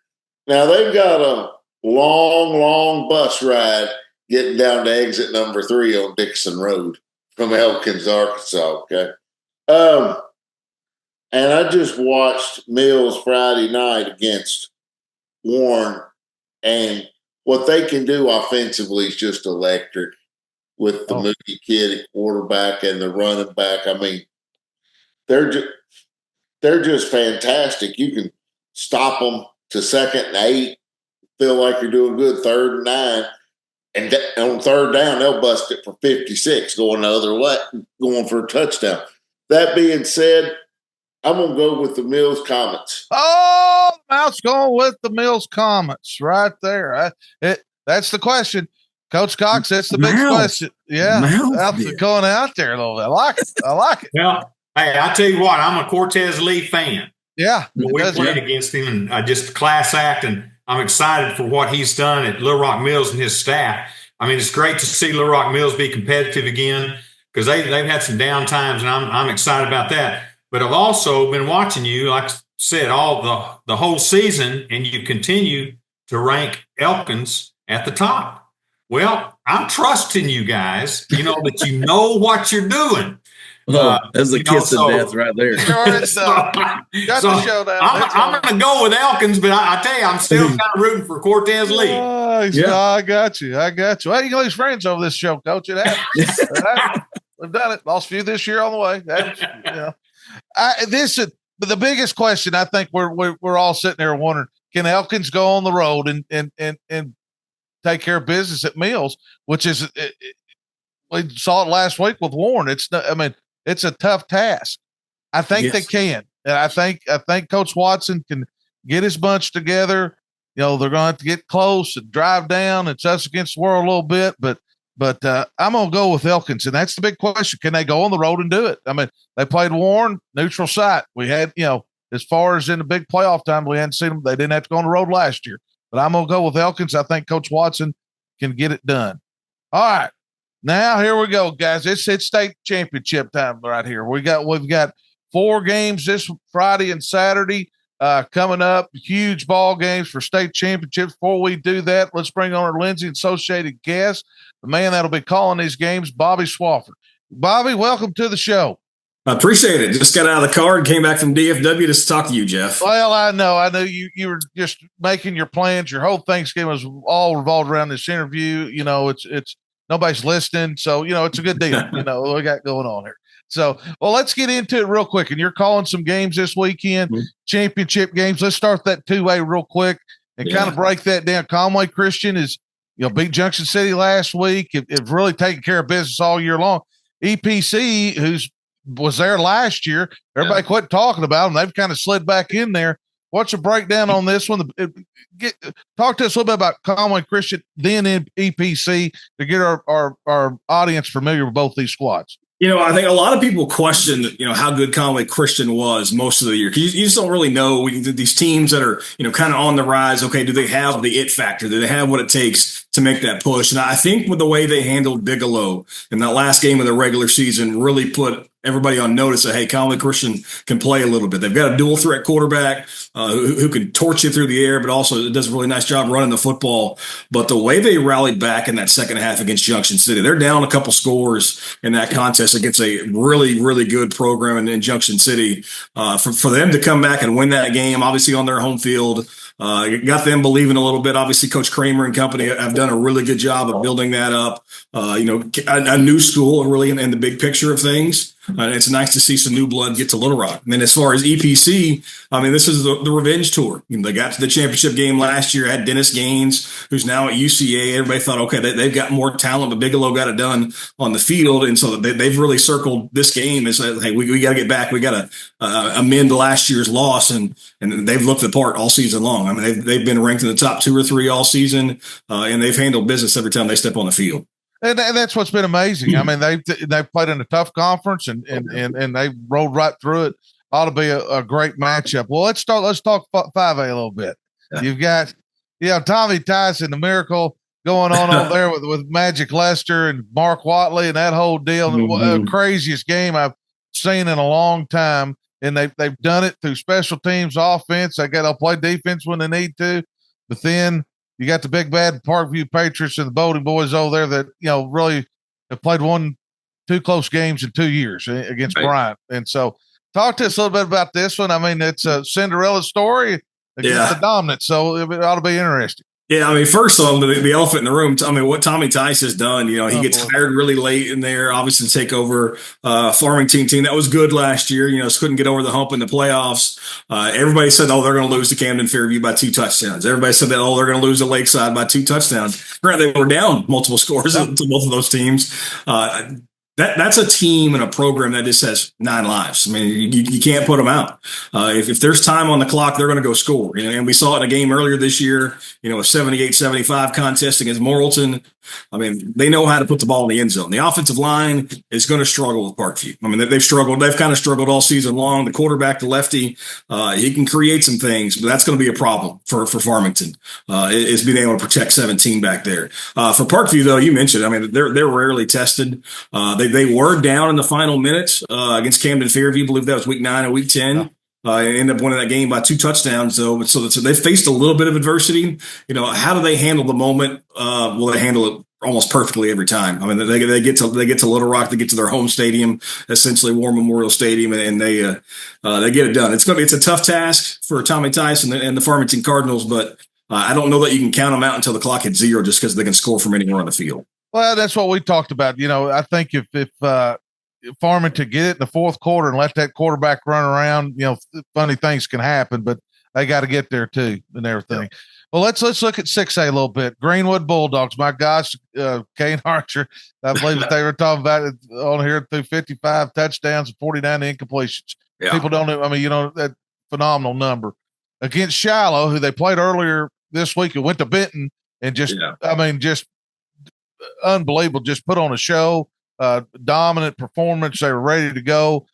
Now, they've got a long bus ride getting down to exit number 3 on Dixon Road from Elkins, Arkansas, okay? And I just watched Mills Friday night against Warren, and what they can do offensively is just electric with the Moody kid at quarterback and the running back. I mean, they're just fantastic. You can stop them to 2nd and 8, feel like you're doing good 3rd and 9, and on 3rd down they'll bust it for 56, going the other way, going for a touchdown. That being said, I'm going to go with the Mills Comets.
Oh, Mount's going with the Mills Comets right there. That's the question. Coach Cox, that's the big question. Yeah. Going out there a little bit. I like it.
Well, hey, I tell you what, I'm a Cortez Lee fan.
Yeah.
We played against him, and just a class act, and I'm excited for what he's done at Little Rock Mills and his staff. I mean, it's great to see Little Rock Mills be competitive again, because they've had some down times, and I'm excited about that. But I've also been watching you, like I said, all the whole season, and you continue to rank Elkins at the top. Well, I'm trusting you guys, that you know what you're doing.
That's a kiss of death right there.
Got the showdown.
I'm going to go with Elkins, but I tell you, I'm still kind of rooting for Cortez Lee.
I got you. Well, you can lose friends over this show, Coach. It happens. We've done it. Lost a few this year on the way. This is the biggest question. I think we're all sitting there wondering: can Elkins go on the road and take care of business at Mills? Which is, we saw it last week with Warren. It's a tough task. I think they can, and I think Coach Watson can get his bunch together. They're going to have to get close and drive down. It's us against the world a little bit, but I'm going to go with Elkins, and that's the big question. Can they go on the road and do it? I mean, they played Warren, neutral site. We had, as far as in the big playoff time, we hadn't seen them. They didn't have to go on the road last year. But I'm going to go with Elkins. I think Coach Watson can get it done. All right. Now, here we go, guys. It's state championship time right here. We've got 4 games this Friday and Saturday coming up. Huge ball games for state championships. Before we do that, let's bring on our Lindsay Associated guest, the man that'll be calling these games, Bobby Swofford. Bobby, welcome to the show.
I appreciate it. Just got out of the car and came back from DFW just to talk to you, Jeff.
Well, I know you were just making your plans. Your whole Thanksgiving was all revolved around this interview. It's nobody's listening. So, it's a good deal, what we got going on here. So, well, let's get into it real quick. And you're calling some games this weekend, championship games. Let's start that 2A real quick and kind of break that down. Conway Christian is, beat Junction City last week. It's really taken care of business all year long. EPC, was there last year. Everybody quit talking about them. They've kind of slid back in there. What's a breakdown on this one? Talk to us a little bit about Conway Christian, then in EPC, to get our audience familiar with both these squads.
I think a lot of people question, how good Conway Christian was most of the year. You just don't really know these teams that are, kind of on the rise. Okay, do they have the it factor? Do they have what it takes to make that push? And I think with the way they handled Bigelow in that last game of the regular season really put everybody on notice that, hey, Conway Christian can play a little bit. They've got a dual threat quarterback who can torch you through the air, but also does a really nice job running the football. But the way they rallied back in that second half against Junction City, they're down a couple scores in that contest against a really, really good program in Junction City. For them to come back and win that game, obviously on their home field, got them believing a little bit. Obviously, Coach Kramer and company have done a really good job of building that up. A new school, really in the big picture of things. It's nice to see some new blood get to Little Rock. And as far as EPC, this is the revenge tour. They got to the championship game last year, had Dennis Gaines, who's now at UCA. Everybody thought, okay, they've got more talent, but Bigelow got it done on the field. And so they've really circled this game as, hey, we got to get back. We got to amend last year's loss. And they've looked the part all season long. They've been ranked in the top 2 or 3 all season, and they've handled business every time they step on the field.
And that's what's been amazing. They've played in a tough conference and they rolled right through it. Ought to be a great matchup. Well, let's talk 5A a little bit. You've got, Tommy Tyson, the Miracle going on there with Magic Lester and Mark Watley and that whole deal. The craziest game I've seen in a long time. And they've done it through special teams, offense. They'll play defense when they need to, but then you got the big bad Parkview Patriots and the Bowling Boys over there that, really have played one two close games in 2 years against Bryant. And so talk to us a little bit about this one. I mean, it's a Cinderella story against the dominant, so it ought to be interesting.
Yeah, I mean, first on the elephant in the room. I mean, what Tommy Tice has done. You know, he gets hired really late in there, obviously to take over Farmington team that was good last year. You know, couldn't get over the hump in the playoffs. Everybody said, "Oh, they're going to lose to Camden Fairview by 2 touchdowns." Everybody said that, "Oh, they're going to lose to Lakeside by 2 touchdowns." Granted, they were down multiple scores to both of those teams. That's a team and a program that just has 9 lives. I mean, you can't put them out. If there's time on the clock, they're going to go score. You know, and we saw it in a game earlier this year, you know, a 78-75 contest against Morrilton. I mean, they know how to put the ball in the end zone. The offensive line is going to struggle with Parkview. I mean, they've struggled. They've kind of struggled all season long. The quarterback, the lefty, he can create some things, but that's going to be a problem for Farmington, is being able to protect 17 back there. For Parkview, though, you mentioned, I mean, they're rarely tested. They were down in the final minutes against Camden Fairview. I believe that was week 9 and week 10. Ended up winning that game by 2 touchdowns, though. So they faced a little bit of adversity. You know, how do they handle the moment? Well, they handle it almost perfectly every time. I mean, they get to Little Rock, they get to their home stadium, essentially War Memorial Stadium, and they get it done. It's a tough task for Tommy Tice and the Farmington Cardinals, but I don't know that you can count them out until the clock hits 0, just because they can score from anywhere on the field.
Well, that's what we talked about. You know, I think if Farmington get it in the fourth quarter and let that quarterback run around, you know, funny things can happen, but they got to get there too and everything. Yeah. Well, let's look at 6A a little bit. Greenwood Bulldogs. My gosh, Kane Archer. I believe that they were talking about it on here through 55 touchdowns and 49 incompletions. Yeah. People don't know. I mean, you know, that phenomenal number against Shiloh, who they played earlier this week and went to Benton and just unbelievable. Just put on a show. Dominant performance. They were ready to go.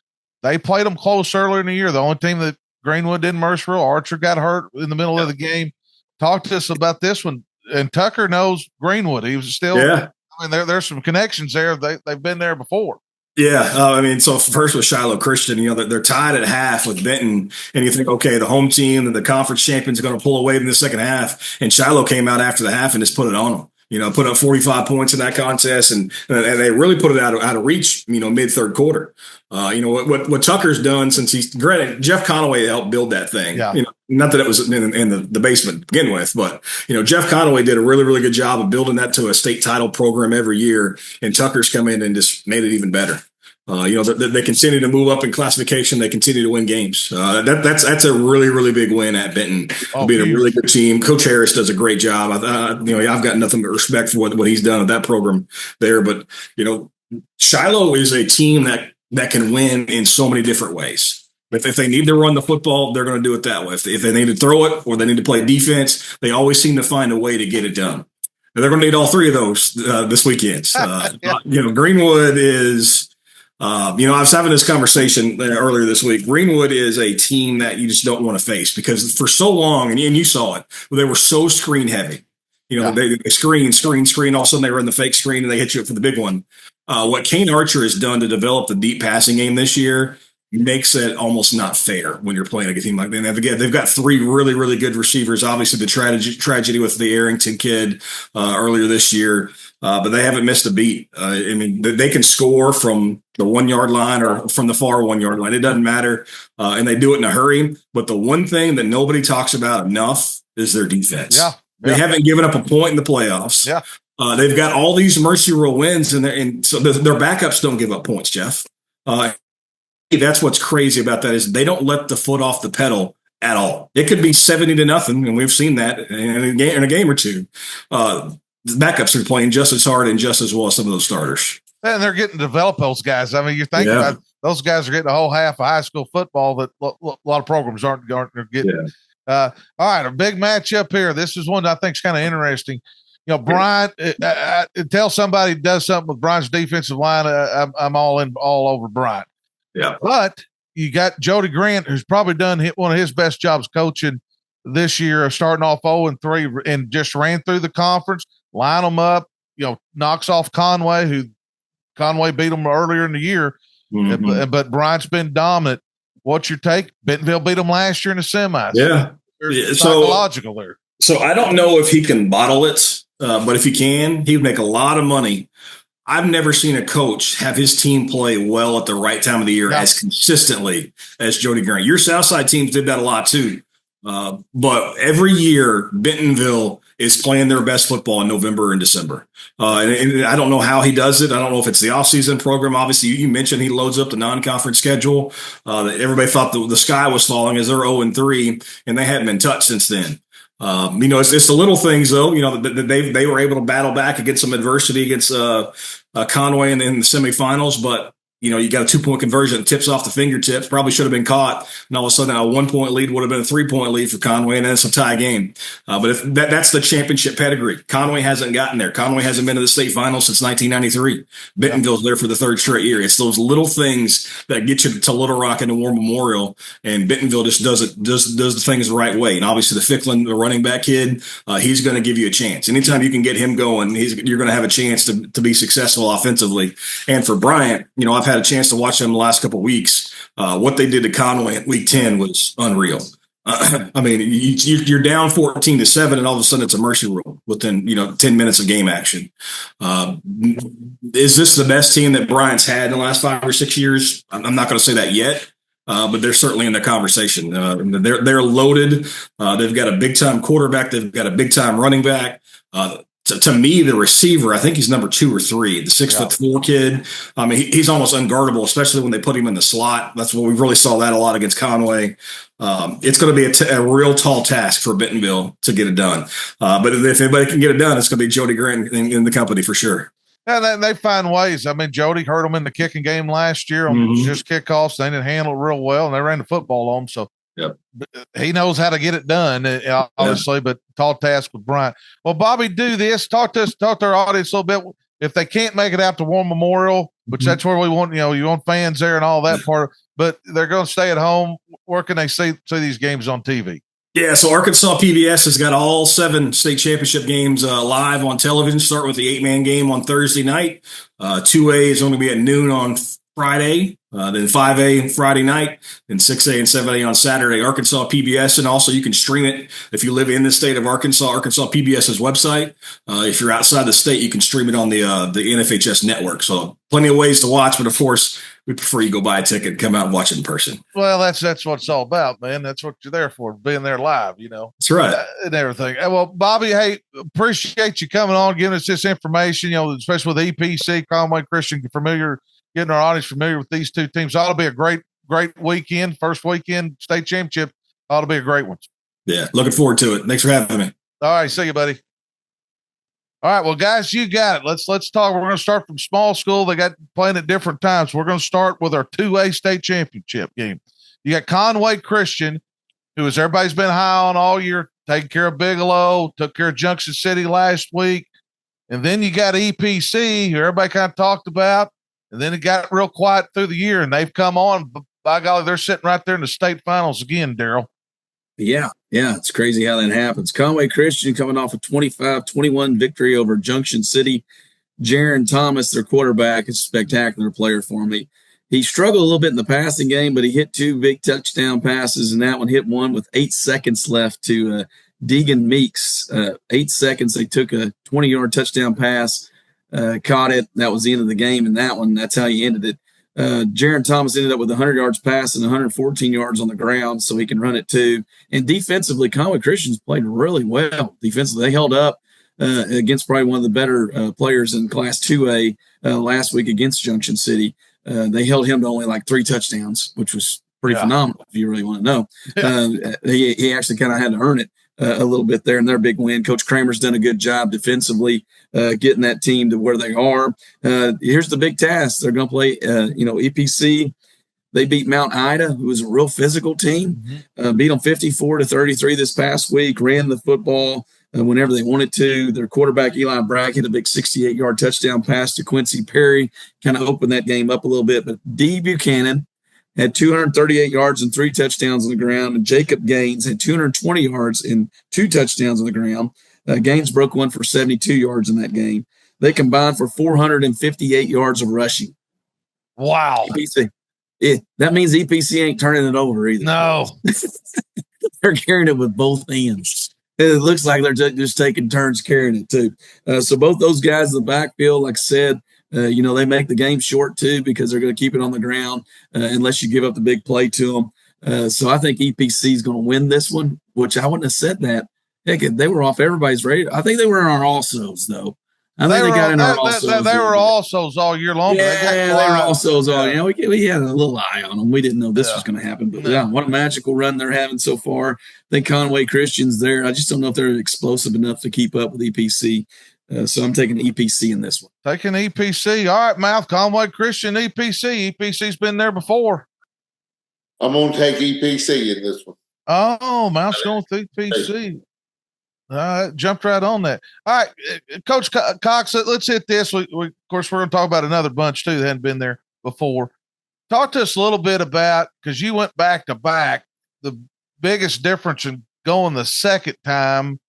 They played them close earlier in the year. The only team that Greenwood didn't Mercerville. Archer got hurt in the middle of the game. Talk to us about this one. And Tucker knows Greenwood. He was still. I mean, there's some connections there. They've been there before.
Yeah, I mean, so first with Shiloh Christian, you know, they're tied at half with Benton, and you think, okay, the home team and the conference champions are going to pull away in the second half, and Shiloh came out after the half and just put it on them. You know, put up 45 points in that contest, and they really put it out of reach, you know, mid-third quarter. You know, what Tucker's done since granted, Jeff Conaway helped build that thing. Yeah. You know, not that it was in the basement to begin with, but, you know, Jeff Conaway did a really, really good job of building that to a state title program every year, and Tucker's come in and just made it even better. You know, they continue to move up in classification. They continue to win games. That's a really, really big win at Benton. Being a really good team. Coach Harris does a great job. You know, I've got nothing but respect for what he's done at that program there. But, you know, Shiloh is a team that can win in so many different ways. If they need to run the football, they're going to do it that way. If they need to throw it or they need to play defense, they always seem to find a way to get it done. And they're going to need all 3 of those this weekend. You know, Greenwood is. You know, I was having this conversation earlier this week. Greenwood is a team that you just don't want to face because for so long, and you saw it, they were so screen heavy. You know, they screen. All of a sudden they run the fake screen and they hit you up for the big one. What Kane Archer has done to develop the deep passing game this year makes it almost not fair when you're playing a team like that. They've got 3 really, really good receivers. Obviously, the tragedy with the Arrington kid earlier this year. But they haven't missed a beat. I mean, they can score from the 1 yard line or from the far 1 yard line. It doesn't matter. And they do it in a hurry. But the one thing that nobody talks about enough is their defense. They haven't given up a point in the playoffs. They've got all these mercy rule wins, and so their backups don't give up points, Jeff. That's what's crazy about that is they don't let the foot off the pedal at all. It could be 70-0, and we've seen that in a game or two. The backups are playing just as hard and just as well as some of those starters.
And they're getting to develop those guys. I mean, you're thinking about those guys are getting a whole half of high school football that a lot of programs aren't getting. All right, a big matchup here. This is one that I think is kind of interesting. You know, Bryant, tell somebody who does something with Bryant's defensive line, I'm all over Bryant.
Yeah.
But you got Jody Grant, who's probably done one of his best jobs coaching this year, starting off 0-3 and just ran through the conference, line them up, you know, knocks off Conway, who Conway beat them earlier in the year. Mm-hmm. But Bryant's been dominant. What's your take? Bentonville beat them last year in the semis.
Yeah.
Psychological there.
So I don't know if he can bottle it, but if he can, he would make a lot of money I've never seen a coach have his team play well at the right time of the year as consistently as Jody Grant. Your Southside teams did that a lot too. But every year, Bentonville is playing their best football in November and December. And I don't know how he does it. I don't know if it's the offseason program. Obviously, you mentioned he loads up the non-conference schedule. Everybody thought the sky was falling as they're 0-3, and they hadn't been touched since then. It's the little things, though, that they were able to battle back against some adversity against Conway in the semifinals. But, you got a 2-point conversion that tips off the fingertips, probably should have been caught. And all of a sudden, a 1-point lead would have been a 3-point lead for Conway, and then it's a tie game. But if that's the championship pedigree. Conway hasn't gotten there. Conway hasn't been to the state finals since 1993. Bentonville's there for the third straight year. It's those little things that get you to Little Rock and the War Memorial, and Bentonville just does the things the right way. And obviously, the Ficklin, the running back kid, he's going to give you a chance. Anytime you can get him going, you're going to have a chance to be successful offensively. And for Bryant, I've had a chance to watch them the last couple of weeks. What they did to Conway in week 10 was unreal. I mean, you're down 14-7, and all of a sudden it's a mercy rule within 10 minutes of game action. Is this the best team that Bryant's had in the last 5 or 6 years? I'm not going to say that yet, but they're certainly in the conversation. They're loaded. They've got a big time quarterback. They've got a big time running back. To me, the receiver, I think he's number 2 or 3, the 6'4" kid. I mean, he's almost unguardable, especially when they put him in the slot. That's what we really saw that a lot against Conway. It's going to be a real tall task for Bentonville to get it done. But if anybody can get it done, it's going to be Jody Grant in the company for sure.
And they find ways. I mean, Jody hurt them in the kicking game last year on just kickoffs. They didn't handle it real well, and they ran the football on them. So he knows how to get it done, obviously, but tall task with Bryant. Well, Bobby, do this. Talk to our audience a little bit. If they can't make it out to War Memorial, which that's where we want, you want fans there and all that part, but they're going to stay at home. Where can they see these games on TV?
Yeah, so Arkansas PBS has got all 7 state championship games live on television, starting with the 8-man game on Thursday night. 2A is going to be at noon on Friday, then 5A Friday night, then 6A and 7A on Saturday. Arkansas PBS, and also you can stream it if you live in the state of Arkansas PBS's website. If you're outside the state, you can stream it on the NFHS network. So plenty of ways to watch, but of course, we prefer you go buy a ticket and come out and watch it in person.
Well, that's what it's all about, man. That's what you're there for, being there live,
That's right.
And everything. Well, Bobby, hey, appreciate you coming on, giving us this information, especially with EPC, Conway Christian, getting our audience familiar with these two teams. Ought to be a great weekend, first weekend state championship. Ought to be a great one.
Yeah, looking forward to it. Thanks for having me.
All right, see you, buddy. All right, well, guys, you got it. Let's talk. We're going to start from small school. They got playing at different times. We're going to start with our 2A state championship game. You got Conway Christian, who as everybody's been high on all year, taking care of Bigelow, took care of Junction City last week. And then you got EPC, who everybody kind of talked about. And then it got real quiet through the year, and they've come on. By golly, they're sitting right there in the state finals again, Daryl.
Yeah, it's crazy how that happens. Conway Christian coming off a 25-21 victory over Junction City. Jaron Thomas, their quarterback, is a spectacular player for me. He struggled a little bit in the passing game, but he hit 2 big touchdown passes, and that one hit one with 8 seconds left to Deegan Meeks. 8 seconds, they took a 20-yard touchdown pass. Caught it. That was the end of the game in that one. That's how he ended it. Jaron Thomas ended up with 100 yards passing, 114 yards on the ground, so he can run it too. And defensively, Conway Christian's played really well. Defensively, they held up against probably one of the better players in Class 2A last week against Junction City. They held him to only like 3 touchdowns, which was pretty phenomenal if you really want to know. He actually kind of had to earn it a little bit there in their big win. Coach Kramer's done a good job defensively getting that team to where they are. Here's the big task. They're going to play, EPC. They beat Mount Ida, who was a real physical team, beat them 54-33 this past week, ran the football whenever they wanted to. Their quarterback, Eli Bragg, hit a big 68-yard touchdown pass to Quincy Perry, kind of opened that game up a little bit. But D. Buchanan had 238 yards and 3 touchdowns on the ground, and Jacob Gaines had 220 yards and 2 touchdowns on the ground. Gaines broke one for 72 yards in that game. They combined for 458 yards of rushing.
Wow.
EPC. That means EPC ain't turning it over either.
No.
They're carrying it with both hands. It looks like they're just taking turns carrying it too. So both those guys in the backfield, like I said, They make the game short too because they're going to keep it on the ground unless you give up the big play to them. So I think EPC is going to win this one, which I wouldn't have said that. Heck, they were off everybody's radar. I think they were in our alsos though. I think they got in our alsos.
They were alsos all year long.
Yeah, they were alsos all year. We had a little eye on them. We didn't know this was going to happen, but what a magical run they're having so far. I think Conway Christian's there. I just don't know if they're explosive enough to keep up with EPC. So I'm taking EPC in this one.
Taking EPC. All right, Mouth, Conway Christian, EPC. EPC's been there before.
I'm going to take EPC in this one.
Oh, Mouth's going with EPC. Jumped right on that. All right, Coach Cox, let's hit this. Of course, we're going to talk about another bunch, too, that hadn't been there before. Talk to us a little bit about, because you went back to back, the biggest difference in going the second time,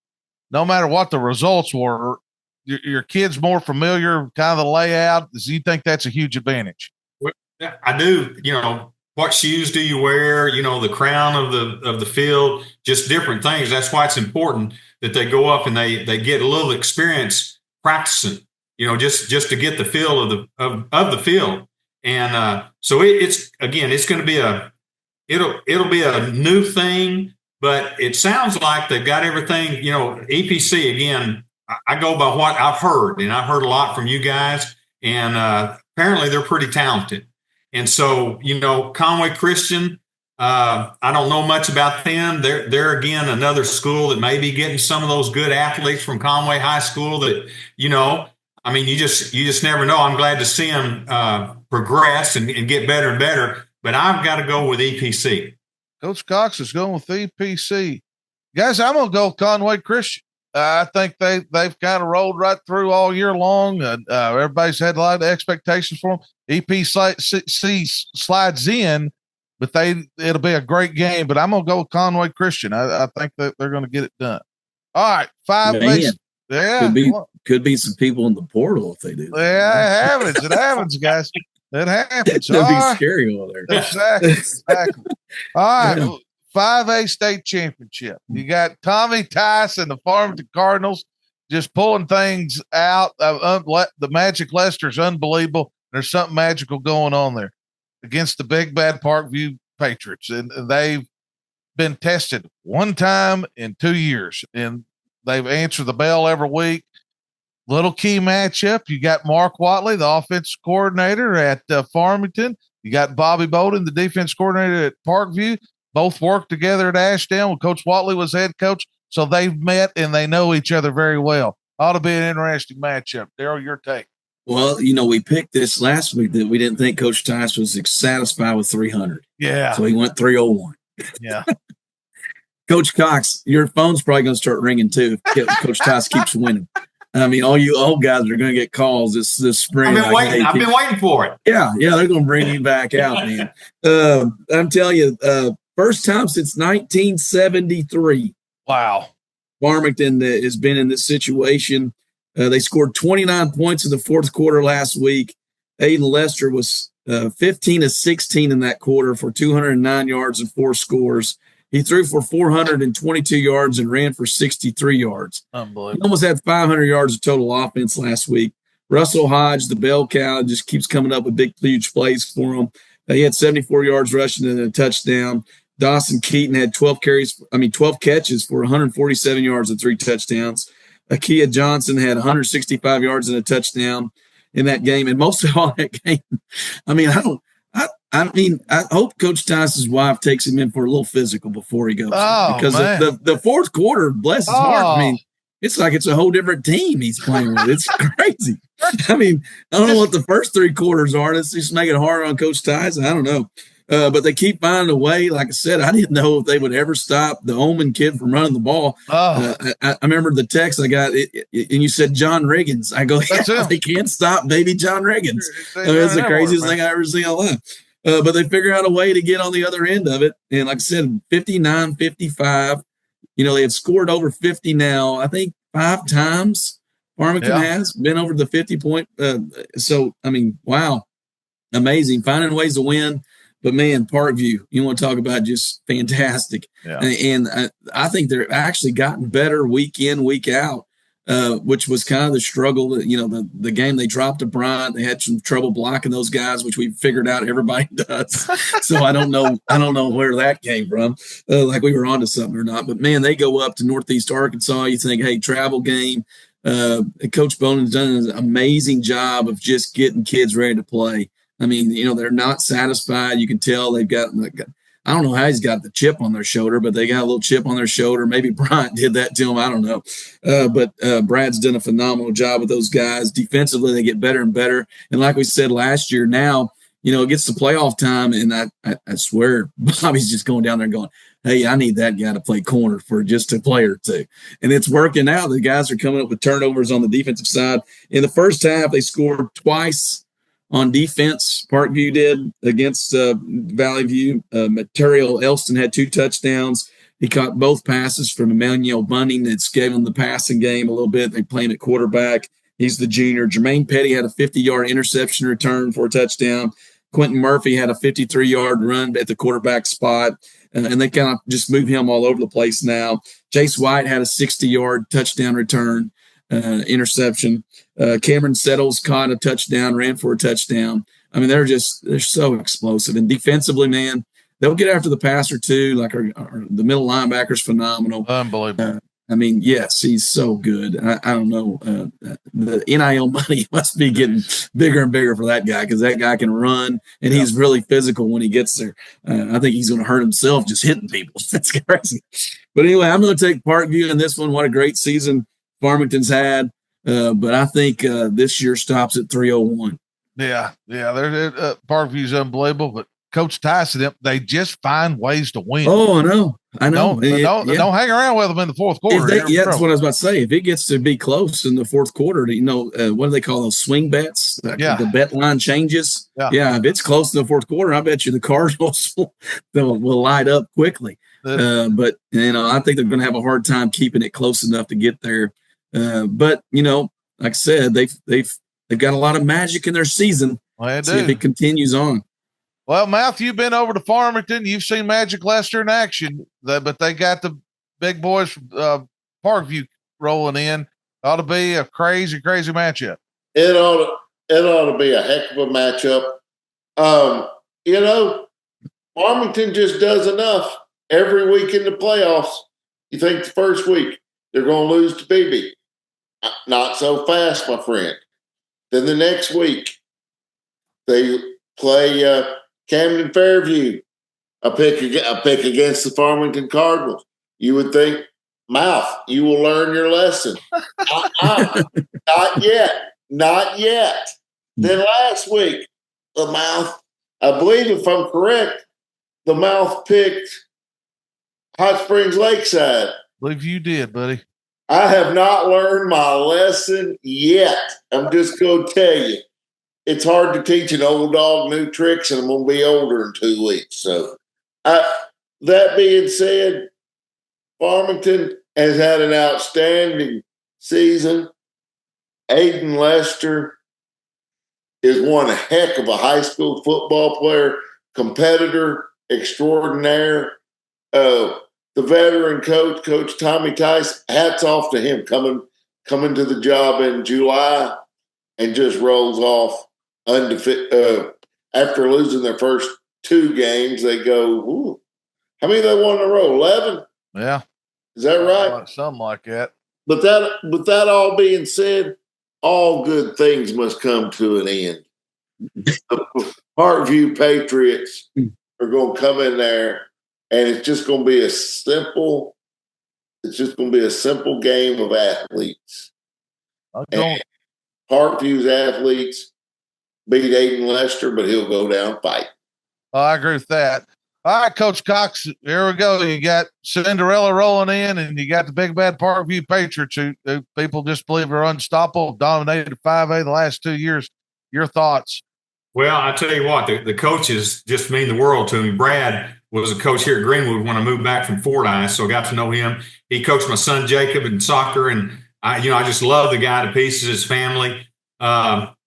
no matter what the results were, your kid's more familiar, kind of the layout. Do you think that's a huge advantage?
I do. What shoes do you wear? The crown of the field, just different things. That's why it's important that they go up and they get a little experience practicing. Just to get the feel of the field. And so it's going to be it'll be a new thing, but it sounds like they've got everything. EPC again. I go by what I've heard, and I've heard a lot from you guys, and apparently they're pretty talented. And so, Conway Christian, I don't know much about them. They're again another school that may be getting some of those good athletes from Conway High School that, you just never know. I'm glad to see them progress and get better and better, but I've got to go with EPC.
Coach Cox is going with EPC. Guys, I'm going to go Conway Christian. I think they've kind of rolled right through all year long, and everybody's had a lot of expectations for them. EPC slides in, but it'll be a great game. But I'm gonna go with Conway Christian. I think that they're going to get it done. All right, 5 base. Yeah,
could be some people in the portal if they do.
Yeah, it happens, guys. It happens.
That'd be scary over there.
Exactly. All right. Yeah. 5A state championship. You got Tommy Tice and the Farmington Cardinals just pulling things out. The Magic Lester's unbelievable. There's something magical going on there against the big bad Parkview Patriots. And they've been tested one time in 2 years, and they've answered the bell every week. Little key matchup. You got Mark Watley, the offensive coordinator at Farmington. You got Bobby Bowden, the defense coordinator at Parkview. Both worked together at Ashdown when Coach Watley was head coach. So they've met and they know each other very well. Ought to be an interesting matchup. Daryl, your take.
Well, we picked this last week that we didn't think Coach Tice was satisfied with 300.
Yeah.
So he went 301.
Yeah.
Coach Cox, your phone's probably going to start ringing too if Coach Tice keeps winning. I mean, all you old guys are going to get calls this spring.
I've been waiting for it.
Yeah, they're going to bring you back out, man. I'm telling you, first time since 1973.
Wow.
Farmington has been in this situation. They scored 29 points in the fourth quarter last week. Aiden Lester was 15 of 16 in that quarter for 209 yards and 4 scores. He threw for 422 yards and ran for 63 yards.
Unbelievable.
He almost had 500 yards of total offense last week. Russell Hodge, the bell cow, just keeps coming up with big, huge plays for him. He had 74 yards rushing and a touchdown. Dawson Keaton had 12 catches for 147 yards and 3 touchdowns. Akia Johnson had 165 yards and a touchdown in that game. And most of all that game, I hope Coach Tice's wife takes him in for a little physical before he goes. Because the fourth quarter, bless his heart, it's like it's a whole different team he's playing with. It's crazy. I don't know what the first 3 quarters are. Let's just make it hard on Coach Tice. I don't know. But they keep finding a way. Like I said, I didn't know if they would ever stop the Oman kid from running the ball. I remember the text I got, and you said John Riggins. I go, they can't stop baby John Riggins. It's the craziest thing I ever seen in my life. But they figure out a way to get on the other end of it. And like I said, 59-55. They have scored over 50 now, I think 5 times. Farmington has been over the 50-point. Wow. Amazing. Finding ways to win. But, man, Parkview, you want to talk about just fantastic.
Yeah.
And I think they're actually gotten better week in, week out. which was kind of the struggle. The game they dropped to Bryant, they had some trouble blocking those guys, which we figured out everybody does. So I don't know where that came from, like we were onto something or not. But man, they go up to Northeast Arkansas. You think, hey, travel game. Coach Bonin's done an amazing job of just getting kids ready to play. I mean, they're not satisfied. You can tell they've got. I don't know how he's got the chip on their shoulder, but they got a little chip on their shoulder. Maybe Bryant did that to him. I don't know. But Brad's done a phenomenal job with those guys. Defensively, they get better and better. And like we said last year, now, it gets to playoff time, and I swear Bobby's just going down there and going, hey, I need that guy to play corner for just a play or two. And it's working out. The guys are coming up with turnovers on the defensive side. In the first half, they scored twice on defense. Parkview did against Valley View. Material Elston had 2 touchdowns. He caught both passes from Emmanuel Bunning. That's gave him the passing game a little bit. They play him at quarterback. He's the junior. Jermaine Petty had a 50-yard interception return for a touchdown. Quentin Murphy had a 53-yard run at the quarterback spot. And they kind of just move him all over the place now. Jace White had a 60-yard touchdown return, interception. Cameron Settles caught a touchdown, ran for a touchdown. I mean, they're so explosive. And defensively, man, they'll get after the passer too. Like the middle linebacker's phenomenal.
Unbelievable.
I mean, yes, he's so good. I don't know. The NIL money must be getting bigger and bigger for that guy because that guy can run, and he's really physical when he gets there. I think he's going to hurt himself just hitting people. That's crazy. But anyway, I'm going to take Parkview in this one. What a great season Farmington's had. But I think this year stops at 301.
Yeah. Parkview's unbelievable, but Coach Tyson, they just find ways to win.
Oh, I know.
Don't hang around with them in the fourth quarter.
That's what I was about to say. If it gets to be close in the fourth quarter, what do they call those swing bets? The bet line changes. Yeah. If it's close in the fourth quarter, I bet you the Cardinals will light up quickly. But I think they're going to have a hard time keeping it close enough to get there. But like I said, they've got a lot of magic in their season.
Well,
see if it continues on.
Well, Matthew, you've been over to Farmington. You've seen Magic Lester in action, but they got the big boys from Parkview rolling in. Ought to be a crazy, crazy matchup.
It ought to be a heck of a matchup. Farmington just does enough every week in the playoffs. You think the first week they're going to lose to BB? Not so fast, my friend. Then the next week they play Camden Fairview, a pick against the Farmington Cardinals. You would think, Mouth, you will learn your lesson. Not yet. Then last week, the Mouth, I believe if I'm correct, the Mouth picked Hot Springs Lakeside.
I believe you did, buddy.
I have not learned my lesson yet. I'm just going to tell you. It's hard to teach an old dog new tricks, and I'm going to be older in 2 weeks. So, that being said, Farmington has had an outstanding season. Aiden Lester is one heck of a high school football player, competitor extraordinaire. The veteran Coach Tommy Tice, hats off to him coming to the job in July and just rolls off. After losing their first 2 games, they go, ooh, how many they won in a row? 11?
Yeah.
Is that right?
Something like that.
But that all being said, all good things must come to an end. The Parkview Patriots are going to come in there, and it's just going to be a simple game of athletes. And Parkview's athletes beat Aiden Lester, but he'll go down fight.
I agree with that. All right, Coach Cox, here we go. You got Cinderella rolling in, and you got the big bad Parkview Patriots who people just believe are unstoppable, dominated 5A the last 2 years. Your thoughts?
Well, I tell you what, the coaches just mean the world to me. Brad was a coach here at Greenwood when I moved back from Fordyce, so I got to know him. He coached my son Jacob in soccer, and I just love the guy to pieces, his family.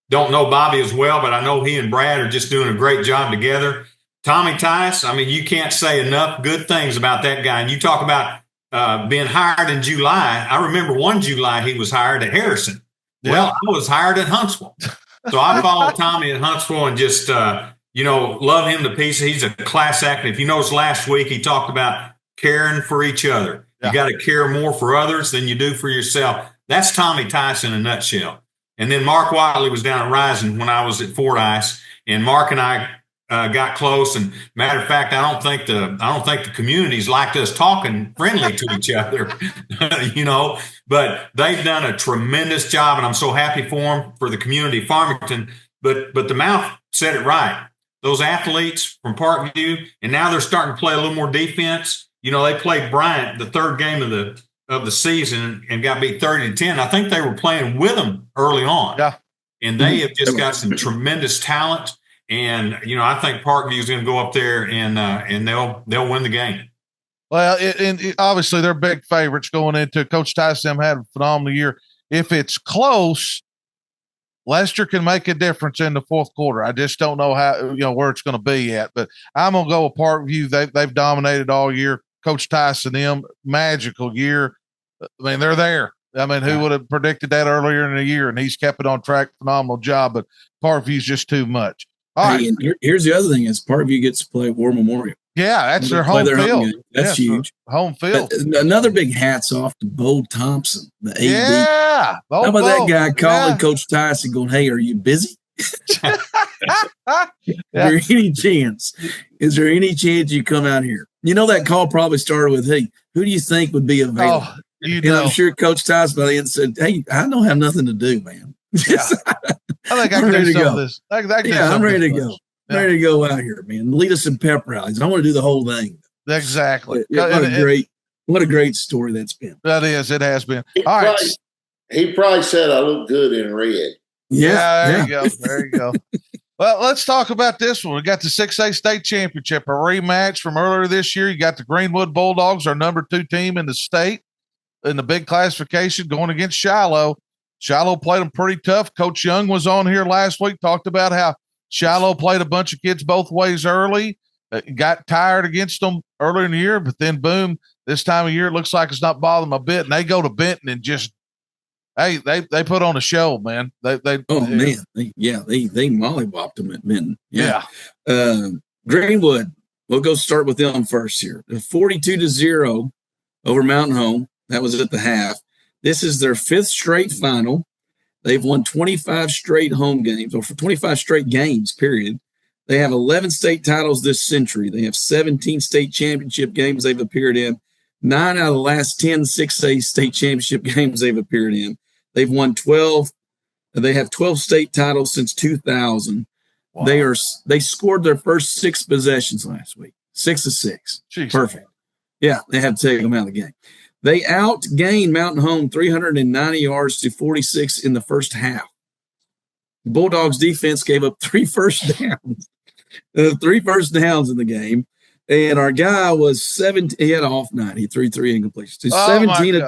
Don't know Bobby as well, but I know he and Brad are just doing a great job together. Tommy Tice, I mean, you can't say enough good things about that guy. And you talk about being hired in July. I remember one July he was hired at Harrison.
Yeah.
Well, I was hired at Huntsville. So I followed Tommy at Huntsville and just, love him to pieces. He's a class act. And if you notice last week, he talked about caring for each other. You got to care more for others than you do for yourself. That's Tommy Tice in a nutshell. And then Mark Wiley was down at Rising when I was at Fordyce, and Mark and I got close. And matter of fact, I don't think the communities liked us talking friendly to each other, But they've done a tremendous job, and I'm so happy for them, for the community of Farmington. But the mouth said it right. Those athletes from Parkview, and now they're starting to play a little more defense. They played Bryant the third game of the season and got beat 30-10. I think they were playing with them early on.
Yeah.
And they have just got some tremendous talent. And, I think Parkview is going to go up there and they'll win the game.
Well, obviously they're big favorites going into it. Coach Tyson had a phenomenal year. If it's close, Lester can make a difference in the fourth quarter. I just don't know how, where it's going to be yet, but I'm going to go with Parkview. They've dominated all year. Coach Tyson, them magical year. I mean, they're there. I mean, who would have predicted that earlier in the year? And he's kept it on track. Phenomenal job, but Parkview's just too much. All right.
And here's the other thing is Parkview gets to play War Memorial.
Yeah, that's their home field.
That's huge.
Home field.
But another big hats off to Bo Thompson, the AD.
Yeah.
How about that guy calling Coach Tyson going, hey, are you busy? Is there any chance? Is there any chance you come out here? That call probably started with, hey, who do you think would be available?
Oh,
and I'm sure Coach Tyson by the end said, hey, I don't have nothing to do, man.
Yeah. I think I can do some of this.
I'm ready to go. Yeah. Ready to go out here, man. Lead us in pep rallies. I want to do the whole thing.
Exactly.
What a great story that's been.
That is. It has been.
He probably said I look good in red.
Yeah, there you go. There you go. Well, let's talk about this one. We got the 6A state championship, a rematch from earlier this year. You got the Greenwood Bulldogs, our number 2 team in the state in the big classification, going against Shiloh. Shiloh played them pretty tough. Coach Young was on here last week, talked about how Shiloh played a bunch of kids both ways early, got tired against them earlier in the year, but then boom, this time of year, it looks like it's not bothering them a bit. And they go to Benton and just, hey, they put on a show, man. They
mollywopped them at Benton. Yeah. Greenwood, we'll go start with them first here. 42-0 over Mountain Home. That was at the half. This is their 5th straight final. They've won 25 straight home games, or for 25 straight games, period. They have 11 state titles this century. They have 17 state championship games they've appeared in. 9 out of the last 10 6A state championship games they've appeared in. They've won 12. They have 12 state titles since 2000. Wow. They scored their first 6 possessions last week. 6 of 6.
Jeez.
Perfect. Yeah, they had to take them out of the game. They outgained Mountain Home 390 yards to 46 in the first half. The Bulldogs defense gave up 3 first downs. 3 first downs in the game. And our guy was 17. He had an off night. He threw 3 incompletions. 17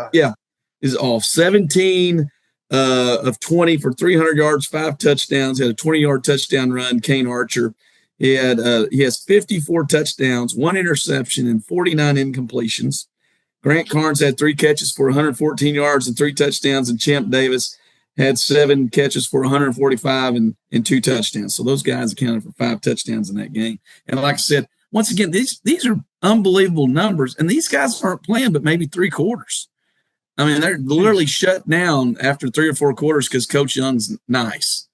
is off. 17 of 20 for 300 yards, 5 touchdowns. He had a 20-yard touchdown run, Kane Archer. He has 54 touchdowns, 1 interception, and 49 incompletions. Grant Carnes had 3 catches for 114 yards and 3 touchdowns, and Champ Davis had 7 catches for 145 and 2 touchdowns. So those guys accounted for 5 touchdowns in that game. And like I said, once again, these are unbelievable numbers, and these guys aren't playing but maybe 3 quarters. I mean, they're literally shut down after 3 or 4 quarters because Coach Young's nice.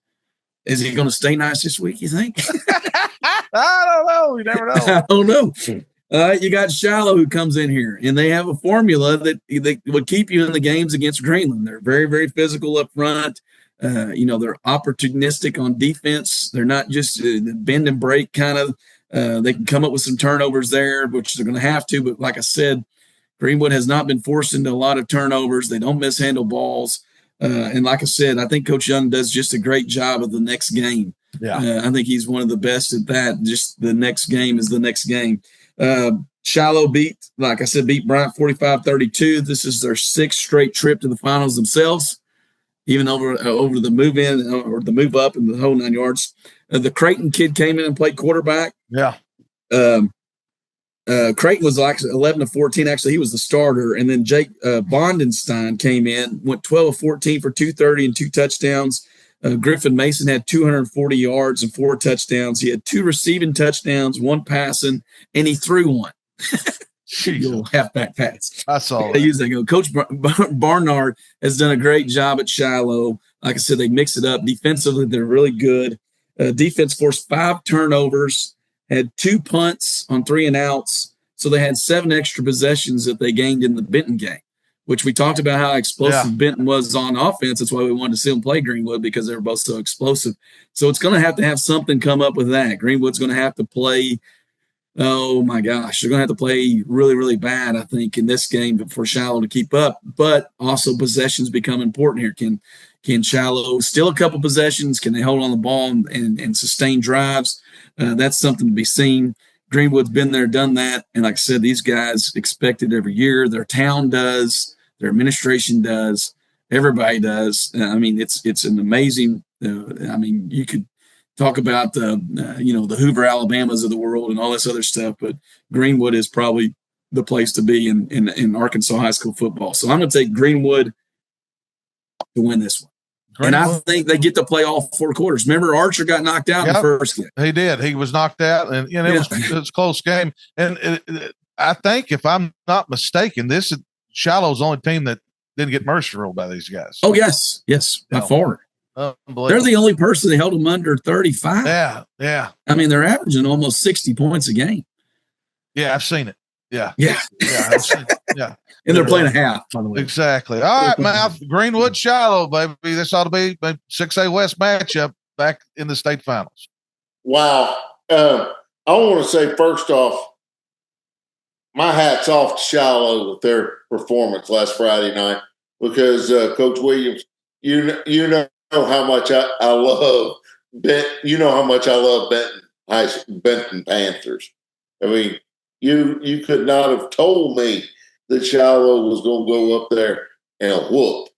Is he going to stay nice this week, you think?
I don't know. You never know.
I don't know. You got Shiloh who comes in here, and they have a formula that they would keep you in the games against Greenland. They're very, very physical up front. They're opportunistic on defense. They're not just bend and break kind of. They can come up with some turnovers there, which they're going to have to. But like I said, Greenwood has not been forced into a lot of turnovers. They don't mishandle balls. And like I said, I think Coach Young does just a great job of the next game.
Yeah.
I think he's one of the best at that. Just the next game is the next game. Shiloh beat Bryant 45-32. This is their 6th straight trip to the finals themselves, even over the move in or the move up and the whole 9 yards. The Creighton kid came in and played quarterback.
Yeah.
Creighton was like 11-14. Actually, he was the starter. And then Jake Bondenstein came in, went 12-14 for 230 and 2 touchdowns. Griffin Mason had 240 yards and 4 touchdowns. He had 2 receiving touchdowns, 1 passing, and he threw 1. Little halfback pass.
I saw
they
that.
use that go. Coach Barnard has done a great job at Shiloh. Like I said, they mix it up. Defensively, they're really good. Defense forced 5 turnovers, had 2 punts on 3 and outs. So they had 7 extra possessions that they gained in the Benton game, which we talked about how explosive Benton was on offense. That's why we wanted to see them play Greenwood, because they were both so explosive. So it's going to have something come up with that. Greenwood's going to have to play. Oh my gosh, they're going to have to play really, really bad, I think, in this game for Shiloh to keep up. But also possessions become important here. Can Shiloh steal a couple possessions? Can they hold on the ball and sustain drives? That's something to be seen. Greenwood's been there, done that. And like I said, these guys expect it every year. Their town does. Their administration does. Everybody does. I mean, it's an amazing. You could talk about the Hoover Alabamas of the world and all this other stuff, but Greenwood is probably the place to be in Arkansas high school football. So I'm going to take Greenwood to win this one. Greenwood. And I think they get to play all 4 quarters. Remember, Archer got knocked out in the first game.
He did. He was knocked out, and it was a close game. And I think, if I'm not mistaken, this is Shiloh's only team that didn't get mercy ruled by these guys.
Oh, yes, by far. They're the only person that held them under 35.
Yeah.
I mean, they're averaging almost 60 points a game.
Yeah, I've seen it. Yeah.
I've
seen it. Yeah.
And they're playing a half, by the way.
Exactly. All right, Mouth. Greenwood, Shiloh, baby. This ought to be a 6A West matchup back in the state finals.
Wow. I want to say, first off, my hat's off to Shiloh with their performance last Friday night, because Coach Williams, you know how much I love Benton. You know how much I love Benton Panthers. I mean, you could not have told me that Shiloh was going to go up there and whoop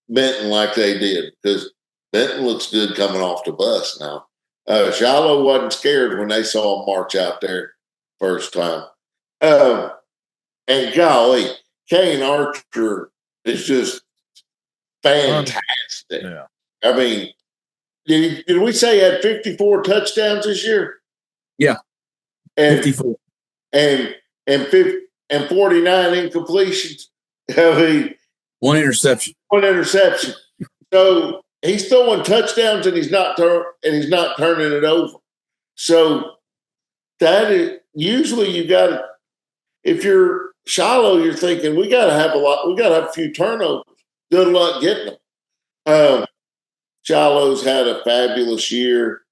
Benton like they did, because Benton looks good coming off the bus now. Shiloh wasn't scared when they saw him march out there first time. And golly, Kane Archer is just fantastic.
Yeah.
I mean, did we say he had 54 touchdowns this year?
Yeah,
and
54
and 49 incompletions. I mean,
1 interception.
So he's throwing touchdowns, and he's not turning it over. So that is usually, you got to, if you're Shiloh, you're thinking we got to have a few turnovers. Good luck getting them. Shiloh's had a fabulous year.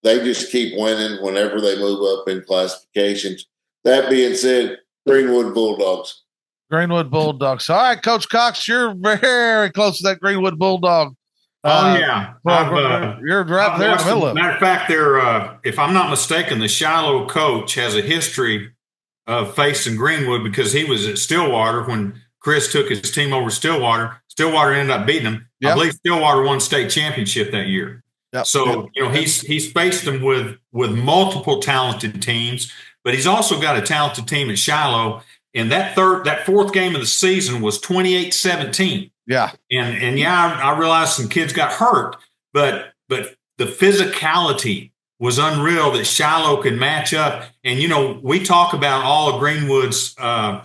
They just keep winning whenever they move up in classifications. That being said, Greenwood Bulldogs.
Greenwood Bulldogs. All right, Coach Cox, you're very close to that Greenwood Bulldog.
Yeah.
You're right there in the middle of it.
Matter of fact, if I'm not mistaken, the Shiloh coach has a history of facing Greenwood, because he was at Stillwater when Chris took his team over Stillwater. Stillwater ended up beating him. Yep. I believe Stillwater won state championship that year.
Yep.
So, he's faced them with multiple talented teams, but he's also got a talented team at Shiloh. And that 4th game of the season was 28-17.
Yeah.
And I realized some kids got hurt, but the physicality was unreal that Shiloh could match up. And, we talk about all of Greenwood's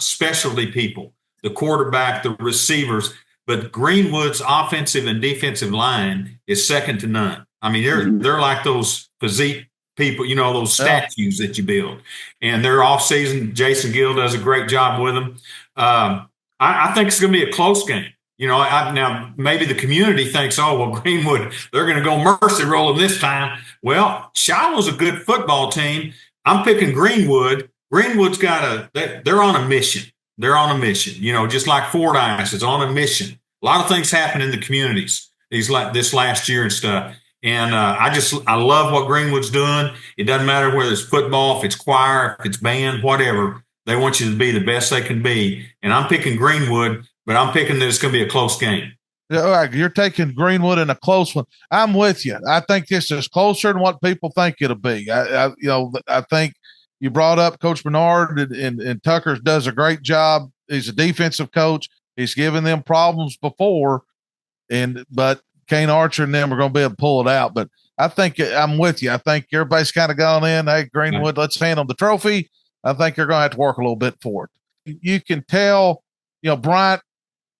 specialty people, the quarterback, the receivers, but Greenwood's offensive and defensive line is second to none. I mean, they're like those physique people, those statues that you build. And they're off season. Jason Gill does a great job with them. I think it's going to be a close game. Now maybe the community thinks, Greenwood, they're going to go mercy roll them this time. Well, Shiloh's a good football team. I'm picking Greenwood. Greenwood's they're on a mission. They're on a mission, just like Fordyce is on a mission. A lot of things happen in the communities this last year and stuff. And I love what Greenwood's doing. It doesn't matter whether it's football, if it's choir, if it's band, whatever. They want you to be the best they can be. And I'm picking Greenwood, but I'm picking that it's going to be a close game.
Yeah, all right, you're taking Greenwood in a close one. I'm with you. I think this is closer than what people think it'll be. I think you brought up Coach Bernard, and Tucker does a great job. He's a defensive coach. He's given them problems before, but Kane Archer and them are going to be able to pull it out. But I think I'm with you. I think everybody's kind of gone in. Hey, Greenwood, let's hand them the trophy. I think they're going to have to work a little bit for it. You can tell, Bryant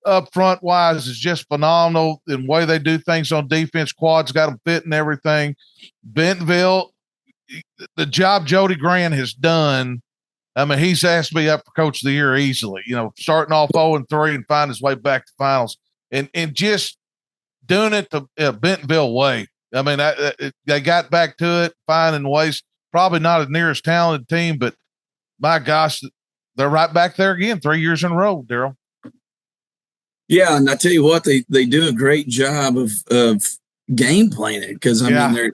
up front wise is just phenomenal in the way they do things on defense. Quad's got them fit and everything. Bentonville, the job Jody Grant has done. I mean, he's asked me up for Coach of the Year easily, starting off 0-3 and find his way back to finals and just doing it the Bentonville way. I mean, they got back to it, finding ways, probably not as near as talented team, but my gosh, they're right back there again 3 years in a row, Daryl.
Yeah, and I tell you what, they do a great job of game planning because I mean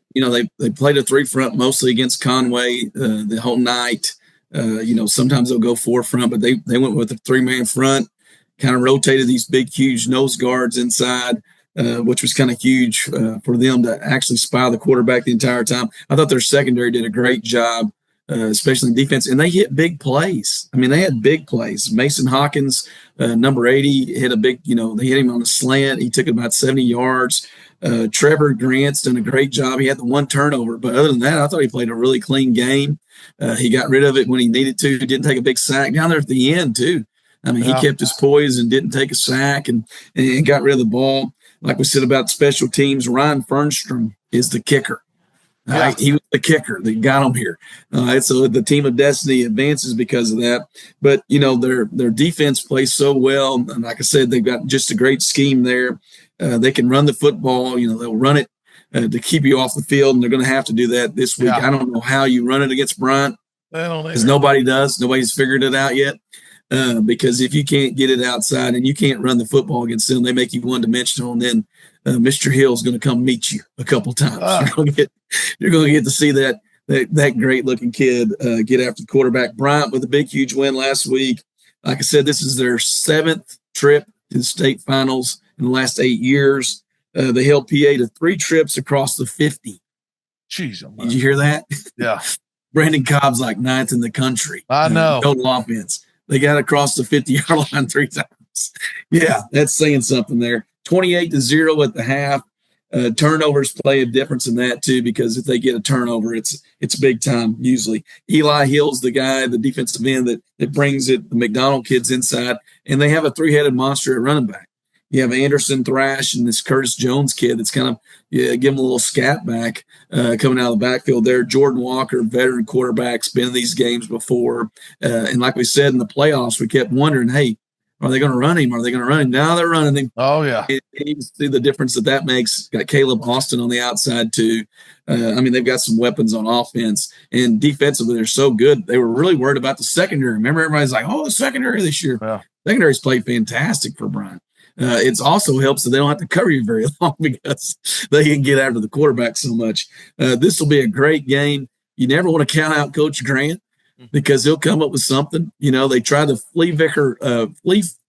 they played a 3-front mostly against Conway the whole night. Sometimes they'll go 4-front, but they went with a 3-man front, kind of rotated these big, huge nose guards inside, which was kind of huge for them to actually spy the quarterback the entire time. I thought their secondary did a great job, especially in defense, and they hit big plays. I mean, they had big plays. Mason Hawkins, number 80, hit a big, they hit him on a slant. He took it about 70 yards. Trevor Grant's done a great job. He had the 1 turnover, but other than that, I thought he played a really clean game. He got rid of it when he needed to. He didn't take a big sack down there at the end too. I mean, he kept his poise and didn't take a sack and got rid of the ball. Like we said about special teams, Ryan Fernstrom is the kicker. He was the kicker that got him here. So the team of destiny advances because of that. But, their defense plays so well. And like I said, they've got just a great scheme there. They can run the football. They'll run it to keep you off the field, and they're going to have to do that this week. I don't know how you run it against Bryant because nobody does. Nobody's figured it out yet. Because if you can't get it outside and you can't run the football against them, they make you one-dimensional, and then Mr. Hill's going to come meet you a couple times. You're going to get to see that great-looking kid get after the quarterback. Bryant with a big, huge win last week. Like I said, this is their 7th trip to the state finals in the last 8 years. They held PA to 3 trips across the 50.
Jeez,
did you hear that?
Yeah.
Brandon Cobb's like 9th in the country.
I know.
Total offense. They got across the 50-yard line 3 times. Yeah, that's saying something there. 28-0 at the half. Turnovers play a difference in that too, because if they get a turnover, it's big time usually. Eli Hill's the guy, the defensive end that brings it. The McDonald kid's inside, and they have a 3-headed monster at running back. You have Anderson Thrash and this Curtis Jones kid that's kind of give him a little scat back coming out of the backfield there. Jordan Walker, veteran quarterback's been in these games before. And like we said in the playoffs, we kept wondering, hey, are they going to run him? Are they going to run him? Now they're running him.
Oh, yeah.
You see the difference that makes. Got Caleb Austin on the outside, too. They've got some weapons on offense. And defensively, they're so good. They were really worried about the secondary. Remember, everybody's like, the secondary this year. Yeah. Secondary's played fantastic for Bryant. It also helps that they don't have to cover you very long because they can get after the quarterback so much. This will be a great game. You never want to count out Coach Grant because he'll come up with something. They tried the flea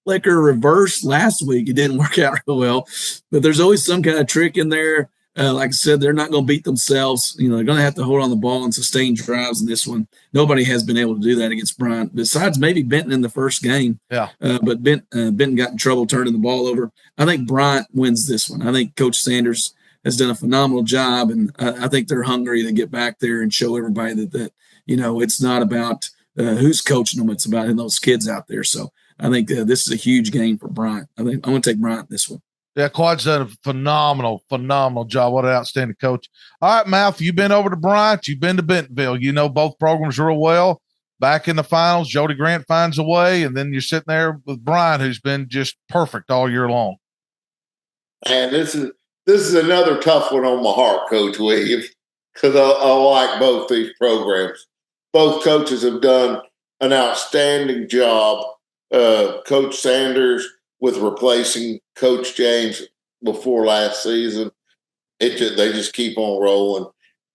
flicker reverse last week. It didn't work out real well, but there's always some kind of trick in there. Like I said, they're not going to beat themselves. They're going to have to hold on the ball and sustain drives in this one. Nobody has been able to do that against Bryant, besides maybe Benton in the first game.
Yeah.
But Benton got in trouble turning the ball over. I think Bryant wins this one. I think Coach Sanders has done a phenomenal job, and I think they're hungry to get back there and show everybody that it's not about who's coaching them. It's about those kids out there. So I think this is a huge game for Bryant. I think I'm going to take Bryant this one.
Yeah, Quad's done a phenomenal job. What an outstanding coach. All right, Mouth, you've been over to Bryant. You've been to Bentonville. You know both programs real well. Back in the finals, Jody Grant finds a way, and then you're sitting there with Bryant, who's been just perfect all year long.
And this is another tough one on my heart, Coach Williams, because I like both these programs. Both coaches have done an outstanding job. Coach Sanders with replacing Coach James before last season. They just keep on rolling.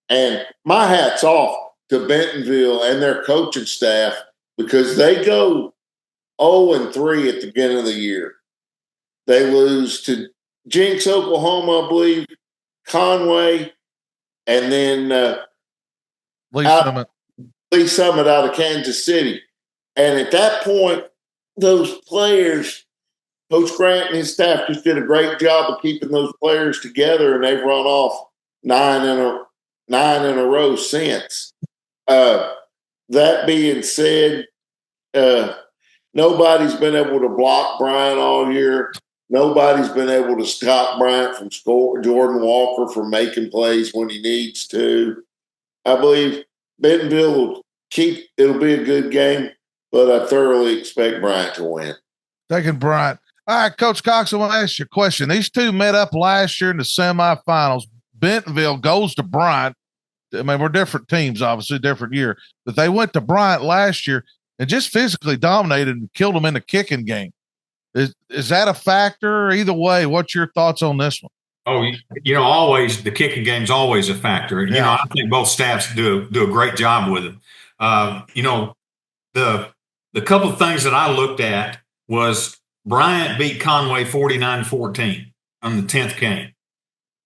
And my hat's off to Bentonville and their coaching staff because they go 0-3 at the beginning of the year. They lose to Jinx, Oklahoma, I believe, Conway, and then Lee Summit out of Kansas City. And at that point, those players, Coach Grant and his staff just did a great job of keeping those players together, and they've run off nine in a row since. That being said, nobody's been able to block Bryant all year. Nobody's been able to stop Bryant from Jordan Walker from making plays when he needs to. I believe Bentonville will it'll be a good game, but I thoroughly expect Bryant to win.
Taking Bryant. All right, Coach Cox, I want to ask you a question. These two met up last year in the semifinals. Bentonville goes to Bryant. I mean, we're different teams, obviously, different year, but they went to Bryant last year and just physically dominated and killed them in the kicking game. Is that a factor? Either way, what's your thoughts on this one?
Oh, always the kicking game's always a factor.
Yeah.
I think both staffs do a great job with it. The couple of things that I looked at was Bryant beat Conway 49-14 on the 10th game.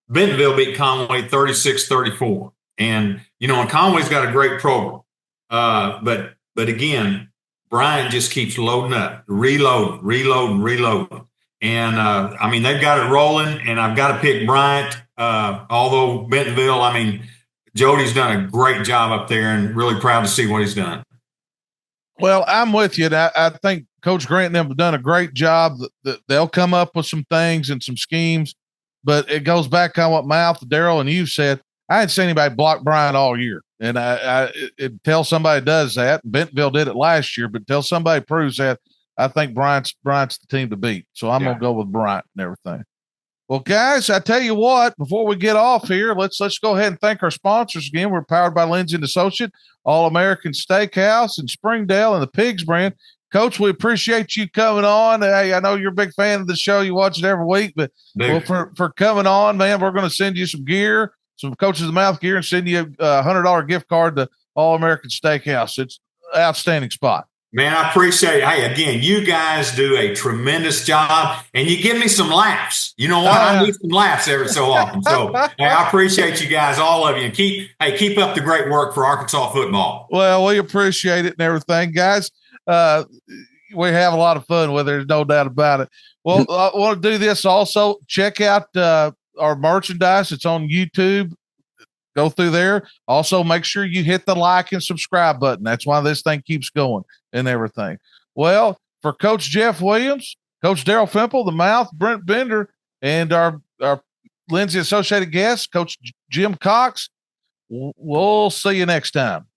Bentonville beat Conway 36-34. And, and Conway's got a great program. But again, Bryant just keeps loading up, reloading. And, they've got it rolling, and I've got to pick Bryant. Although Bentonville, Jody's done a great job up there, and really proud to see what he's done.
Well, I'm with you. I think Coach Grant and them have done a great job. They'll come up with some things and some schemes, but it goes back on what Mouth, Daryl, and you said. I hadn't seen anybody block Bryant all year. And until somebody does that, Bentonville did it last year, but until somebody proves that, I think Bryant's the team to beat. So I'm going to go with Bryant and everything. Well, guys, I tell you what, before we get off here, let's go ahead and thank our sponsors again. We're powered by Lindsay & Associate, All-American Steakhouse in Springdale, and the Pigs brand. Coach, we appreciate you coming on. Hey, I know you're a big fan of the show. You watch it every week, but for coming on, man, we're going to send you some gear, some Coaches of the Mouth gear, and send you a $100 gift card to All-American Steakhouse. It's an outstanding spot.
Man, I appreciate it. Hey, again, you guys do a tremendous job, and you give me some laughs. You know what? I need some laughs every so often. So, hey, I appreciate you guys, all of you, and keep up the great work for Arkansas football.
Well, we appreciate it and everything, guys. We have a lot of fun with it. There's no doubt about it. Well, I want to do this also. Check out our merchandise. It's on YouTube. Go through there. Also, make sure you hit the like and subscribe button. That's why this thing keeps going and everything. Well, for Coach Jeff Williams, Coach Daryl Fimple, the Mouth, Brent Bender, and our Lindsay Associated guest, Coach Jim Cox, we'll see you next time.